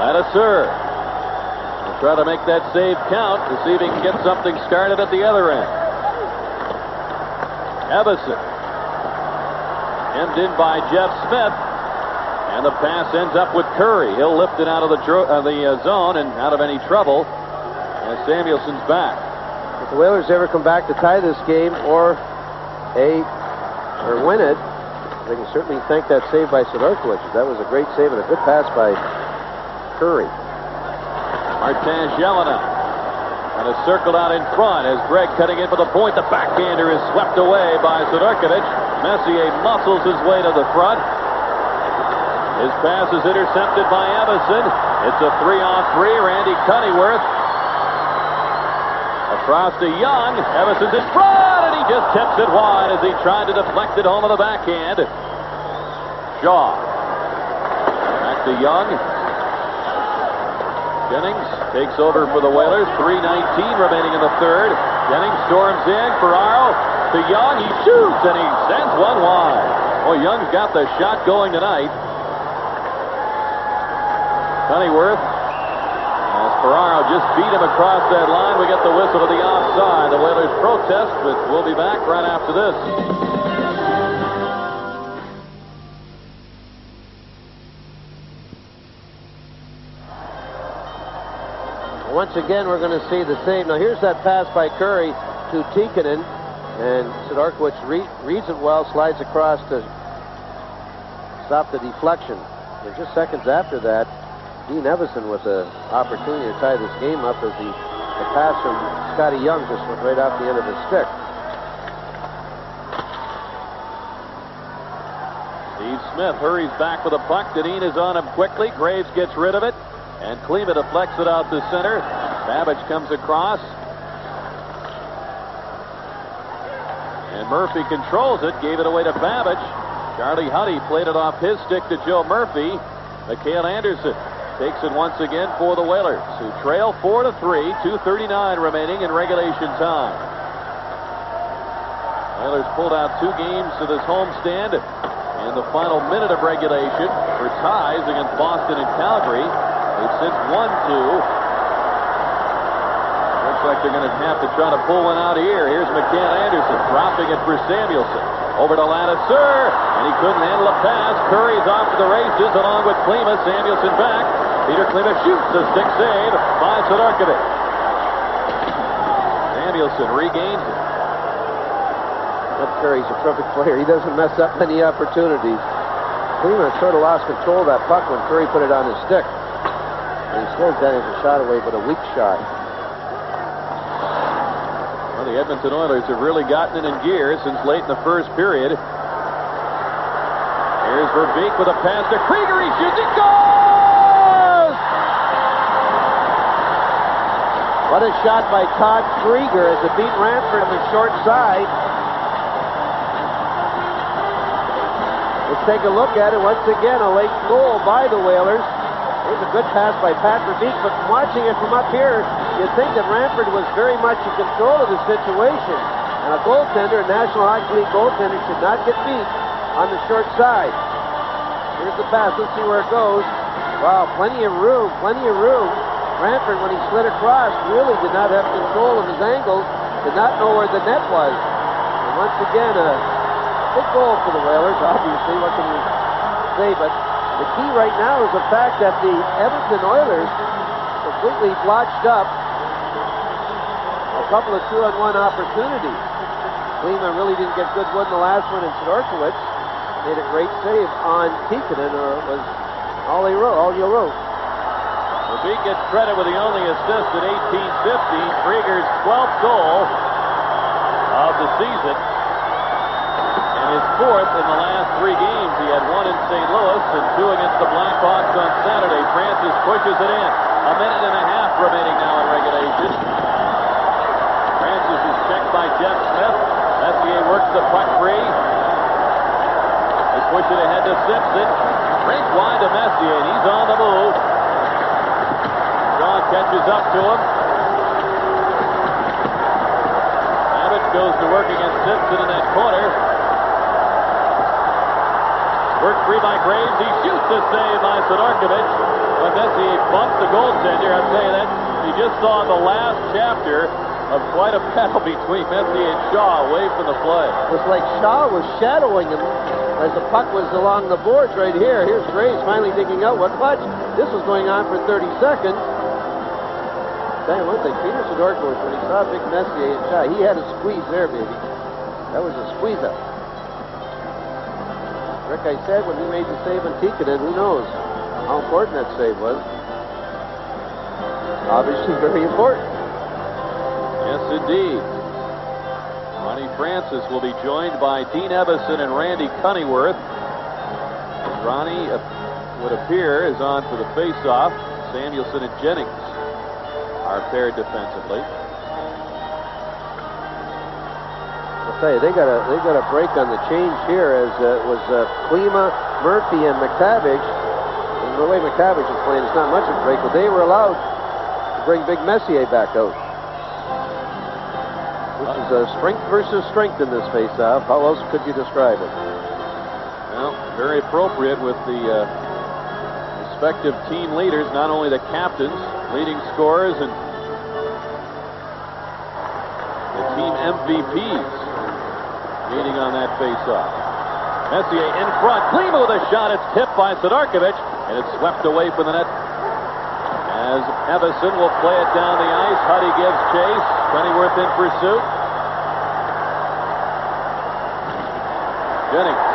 Ladouceur will try to make that save count to see if he can get something started at the other end. Evason hemmed in by Jeff Smith, and the pass ends up with Curry. He'll lift it out of the zone and out of any trouble as Samuelson's back. If the Whalers ever come back to tie this game or win it, they can certainly thank that save by Sudarkinen. That was a great save and a good pass by Curry. Martin Jelena kind of circled out in front as Greg cutting in for the point. The backhander is swept away by Sudarkinen. Messier muscles his way to the front. His pass is intercepted by Evason. It's a 3-on-3. Randy Cunneyworth across to Young. Evason's in front, and he just tips it wide as he tried to deflect it home with a backhand. Shaw back to Young. Jennings takes over for the Whalers. 3:19 remaining in the third. Jennings storms in. Ferraro to Young. He shoots, and he sends one wide. Well, Young's got the shot going tonight. Cunneyworth, as Ferraro just beat him across that line, we get the whistle to the offside. The Whalers protest, but we'll be back right after this. Once again, we're going to see the same. Now, here's that pass by Curry to Tikkanen, and Sudarkinen reads it well, slides across to stop the deflection. And just seconds after that, Dean Evason with an opportunity to tie this game up as the pass from Scotty Young just went right off the end of his stick. Steve Smith hurries back with a puck. Dineen is on him quickly. Graves gets rid of it. And Klima deflects it out to center. Babbage comes across. And Murphy controls it. Gave it away to Babbage. Charlie Huddy played it off his stick to Joe Murphy. Mikhail Anderson takes it once again for the Whalers, who trail 4-3. 2:39 remaining in regulation time. Oilers pulled out 2 games to this homestand in the final minute of regulation for ties against Boston and Calgary. They've since won 2. Looks like they're going to have to try to pull one out here. Here's McCann Anderson dropping it for Samuelson. Over to Ladouceur, and he couldn't handle a pass. Curry's off to the races along with Klima. Samuelson back. Peter Klima shoots a stick save by Sidorkovic. Samuelson regains it. But Curry's a terrific player. He doesn't mess up many opportunities. Klima sort of lost control of that puck when Curry put it on his stick. And he slows down his shot away, but a weak shot. Well, the Edmonton Oilers have really gotten it in gear since late in the first period. Here's Verbeek with a pass to Krieger. He shoots. It goes! What a shot by Todd Krieger as it beat Ranford on the short side. Let's take a look at it. Once again, a late goal by the Whalers. Here's a good pass by Pat Verbeek, but watching it from up here, you'd think that Ranford was very much in control of the situation. And a goaltender, a National Hockey League goaltender, should not get beat on the short side. Here's the pass. Let's see where it goes. Wow, plenty of room, plenty of room. Ranford, when he slid across, really did not have control of his angles, did not know where the net was. And once again, a big goal for the Whalers, obviously. What can you say? But the key right now is the fact that the Edmonton Oilers completely blotched up a couple of 2-on-1 opportunities. Klima really didn't get good wood in the last one, and Sidorkovic made a great save on Tikkanen, or it was all you wrote. Verbeek gets credit with the only assist at 18-15. Krieger's 12th goal of the season. His 4th in the last 3 games. He had 1 in St. Louis and 2 against the Blackhawks on Saturday. Francis pushes it in. A minute and a half remaining now in regulation. Francis is checked by Jeff Smith. Messier works the puck free. They push it ahead to Simpson. Rink wide to Messier, and he's on the move. Shaw catches up to him. Abbott goes to work against Simpson in that corner. Worked free by Graves. He shoots a save by Sidorkovic. But Messier bumps the goaltender. I'll tell you that. You just saw the last chapter of quite a battle between Messier and Shaw away from the play. It was like Shaw was shadowing him as the puck was along the boards right here. Here's Graves finally digging out. Watch. This was going on for 30 seconds. Tell you one thing, Peter Sidorkovic, when he saw Big Messier and Shaw, he had a squeeze there, baby. That was a squeeze up. Rick, I said when he made the save on Tikkanen, who knows how important that save was. Obviously very important. Yes, indeed. Ronnie Francis will be joined by Dean Evason and Randy Cunneyworth. Ronnie would appear is on for the face-off. Samuelson and Jennings are paired defensively. I'll tell you, they got a break on the change here, as it was Klima, Murphy, and McTavish. And the way McTavish is playing, it's not much of a break, but they were allowed to bring Big Messier back out. This is a strength versus strength in this face-off. How else could you describe it? Well, very appropriate with the respective team leaders, not only the captains, leading scorers, and the team MVPs meeting on that face-off. Messier in front. Klima with a shot. It's tipped by Sidorkovic, and it's swept away from the net. As Evason will play it down the ice. Huddy gives chase. Cunneyworth in pursuit. Jennings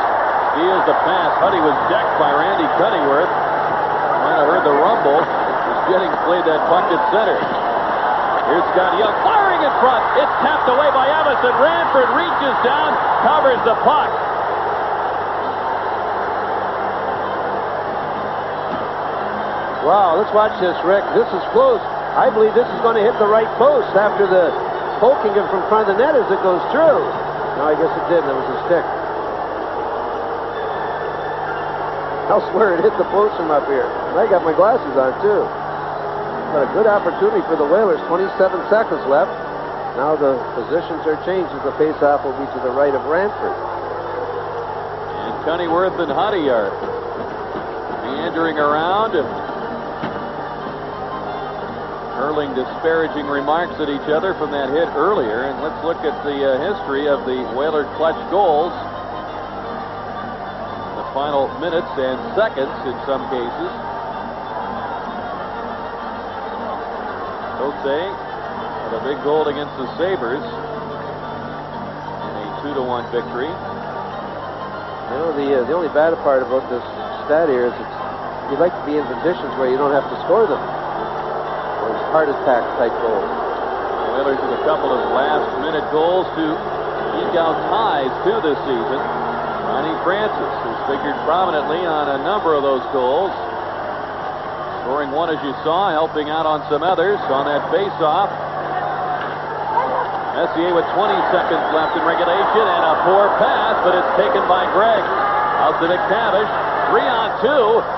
steals the pass. Huddy was decked by Randy Cunneyworth. Might have heard the rumble as Jennings played that puck at center. Here's Scott Young firing in front. It's tapped away by Evason. Ranford reaches down, covers the puck. Wow, let's watch this, Rick. This is close. I believe this is going to hit the right post after the poking him from front of the net as it goes through. No, I guess it didn't. It was a stick. I'll swear it hit the post from up here. And I got my glasses on, too. But a good opportunity for the Whalers. 27 seconds left. Now the positions are changed as the faceoff will be to the right of Ranford. And Cunneyworth and Huddy are meandering around, hurling disparaging remarks at each other from that hit earlier. And let's look at the history of the Whaler clutch goals. The final minutes and seconds in some cases. Cote with a big goal against the Sabres in a 2-1 victory. You know, the only bad part about this stat here is you'd like to be in conditions where you don't have to score them. Those heart attack type goals. The Whalers with a couple of last-minute goals to eke out ties to this season. Ronnie Francis has figured prominently on a number of those goals. Scoring one, as you saw, helping out on some others on that face-off. Messier with 20 seconds left in regulation, and a poor pass, but it's taken by Gregg. Out to McTavish. 3-on-2.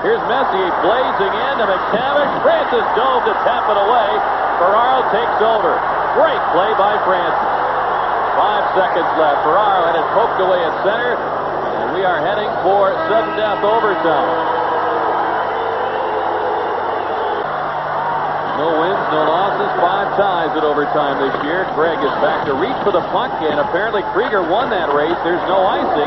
Here's Messier blazing in to McTavish. Francis dove to tap it away. Ferraro takes over. Great play by Francis. 5 seconds left. Ferraro had it poked away at center, and we are heading for sudden death overtime. No wins, no losses, 5 ties at overtime this year. Gregg is back to reach for the puck, and apparently Krieger won that race. There's no icing.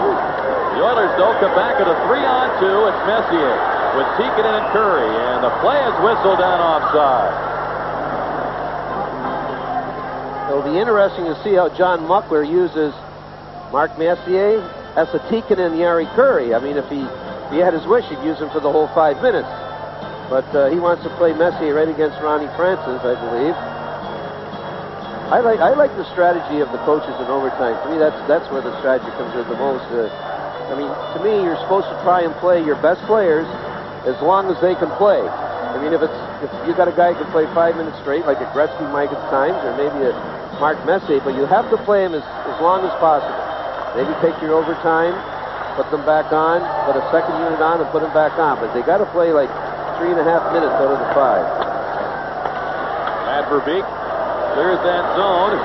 The Oilers, though, come back at a 3-on-2. It's Messier with Tikkanen and Curry, and the play is whistled down offside. It'll be interesting to see how John Muckler uses Mark Messier, Esa Tikkanen, and Jari Curry. I mean, if he had his wish, he'd use him for the whole 5 minutes. But he wants to play Messier right against Ronnie Francis, I believe. I like the strategy of the coaches in overtime. To me, that's where the strategy comes in the most. I mean, to me, you're supposed to try and play your best players as long as they can play. I mean, if you got a guy who can play 5 minutes straight, like a Gretzky Mike at times, or maybe a Mark Messier, but you have to play him as long as possible. Maybe take your overtime, put them back on, put a second unit on, and put them back on. But they got to play like 3.5 minutes out of the 5. Bad for Beek. Clears that zone.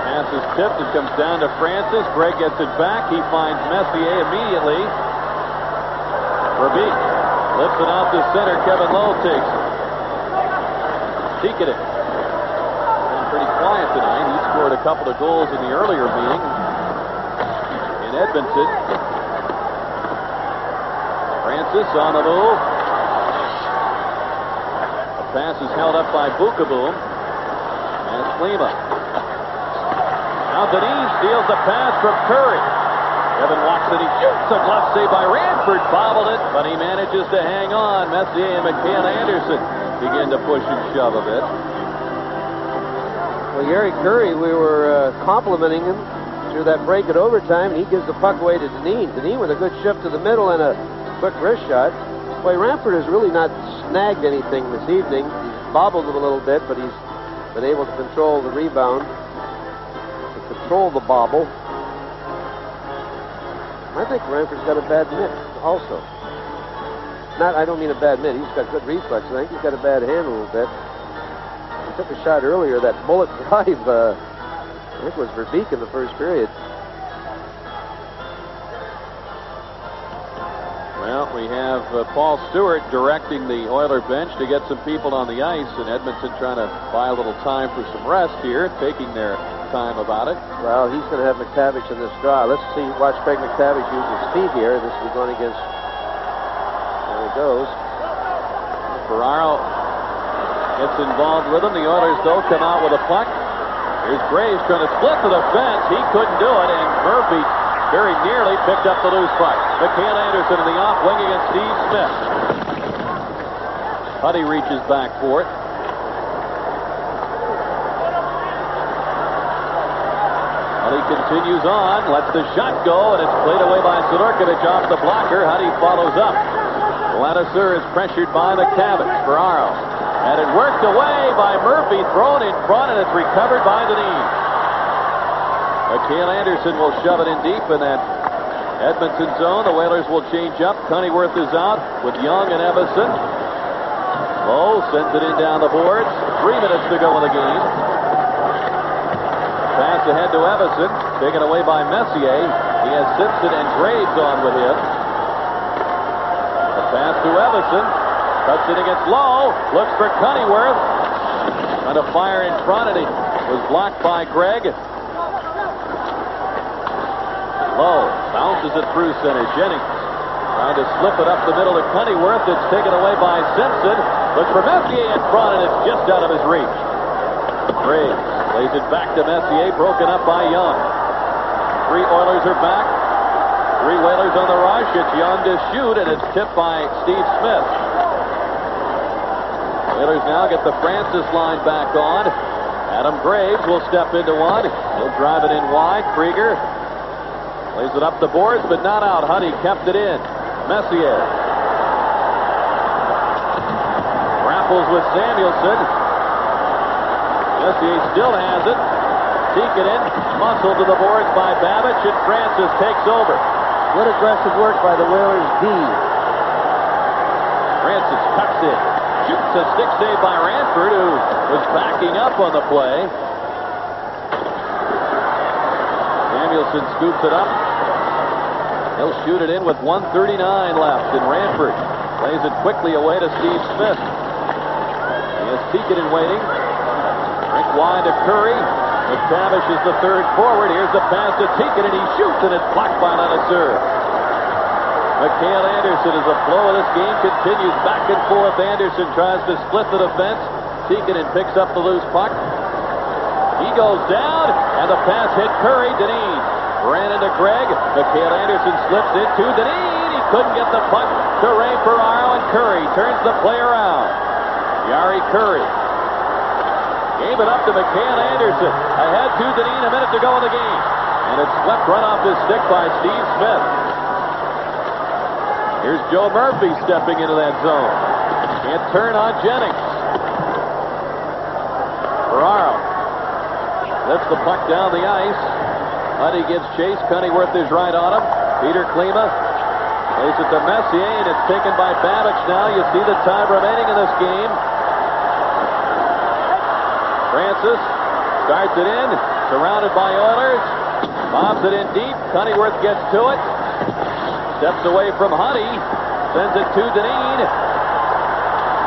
Pass is tipped. It comes down to Francis. Gregg gets it back. He finds Messier immediately. Verbeek lifts it out to center. Kevin Lowe takes it. Tikkanen. Been pretty quiet tonight. He scored a couple of goals in the earlier meeting in Edmonton. Francis on the move. The pass is held up by Bukaboom. And it's Lima. Now Deneen steals the pass from Curry. Evan walks and he shoots. A glove save by Ranford. Bobbled it, but he manages to hang on. Messier and McHale Anderson begin to push and shove a bit. Well, Jari Curry, we were complimenting him through that break at overtime, and he gives the puck away to Deneen. Deneen with a good shift to the middle and a quick wrist shot. Boy, Ranford has really not snagged anything this evening. He's bobbled it a little bit, but he's been able to control the rebound, to control the bobble. I think Ranford's got a bad mitt also. I don't mean a bad mitt. He's got good reflex. I think he's got a bad hand a little bit. He took a shot earlier, that bullet drive, I think it was Verbeek in the first period. Well, we have Paul Stewart directing the Oiler bench to get some people on the ice, and Edmonton trying to buy a little time for some rest here, taking their time about it. Well, he's going to have McTavish in this draw. Let's watch Craig McTavish use his feet here. This is going against... There he goes. Ferraro gets involved with him. The Oilers, though, come out with a puck. Here's Graves trying to split to the fence. He couldn't do it, and Murphy very nearly picked up the loose puck. McHale Anderson in the off wing against Steve Smith. Huddy reaches back for it. Huddy continues on, lets the shot go, and it's played away by Sidorkovich off the blocker. Huddy follows up. Vladisur is pressured by McTavish. Ferraro had it worked away by Murphy, thrown in front, and it's recovered by Deneen. McHale Anderson will shove it in deep in that Edmonton zone. The Whalers will change up. Cunneyworth is out with Young and Evason. Lowe sends it in down the boards. 3 minutes to go in the game. Pass ahead to Evison, taken away by Messier. He has Simpson and Graves on with him. The pass to Evison, cuts it against Lowe, looks for Cunneyworth. Trying to fire in front, and it was blocked by Gregg. Lowe bounces it through center. Jennings trying to slip it up the middle to Cunneyworth. It's taken away by Simpson. Looks for Messier in front, and it's just out of his reach. Graves lays it back to Messier, broken up by Young. 3 Oilers are back. 3 Whalers on the rush. It's Young to shoot, and it's tipped by Steve Smith. Whalers now get the Francis line back on. Adam Graves will step into one. He'll drive it in wide. Krieger lays it up the boards, but not out. Huddy kept it in. Messier grapples with Samuelson. Messier still has it. Tikkanen muscled to the boards by Babbage, and Francis takes over. Good aggressive work by the Whalers D. Francis tucks in. Shoots a stick save by Ranford, who was backing up on the play. Samuelson scoops it up. He'll shoot it in with 1:39 left, and Ranford plays it quickly away to Steve Smith. He has Tikkanen waiting. Rick wide to Curry. McTavish is the third forward. Here's the pass to Tikkanen. He shoots, and it's blocked by Lenasseur. Mikhail Anderson, as the flow of this game continues back and forth. Anderson tries to split the defense. Tikkanen picks up the loose puck. He goes down, and the pass hit Curry. Dineen ran into Gregg. Mikhail Anderson slips into Dineen. He couldn't get the puck to Ray Ferraro, and Curry turns the play around. Jari Curry gave it up to Mikhail Anderson. Ahead to Dineen, a minute to go in the game. And it's swept right off his stick by Steve Smith. Here's Joe Murphy stepping into that zone. Can't turn on Jennings. Ferraro lifts the puck down the ice. Huddy gives chase. Cunneyworth is right on him. Peter Klima plays it to Messier, and it's taken by Babbage now. You see the time remaining in this game. Francis starts it in, surrounded by Oilers. Bobs it in deep. Cunneyworth gets to it. Steps away from Huddy. Sends it to Dineen.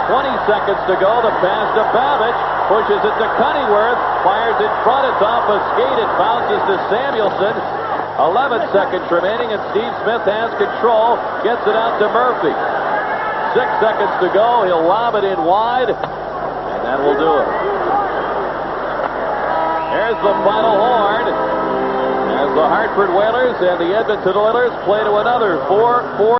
20 seconds to go. The pass to Babbage. Pushes it to Cunneyworth. Fires in front. It's off a skate. It bounces to Samuelson. 11 seconds remaining, and Steve Smith has control. Gets it out to Murphy. 6 seconds to go. He'll lob it in wide, and that will do it. There's the final horn as the Hartford Whalers and the Edmonton Oilers play to another 4-4.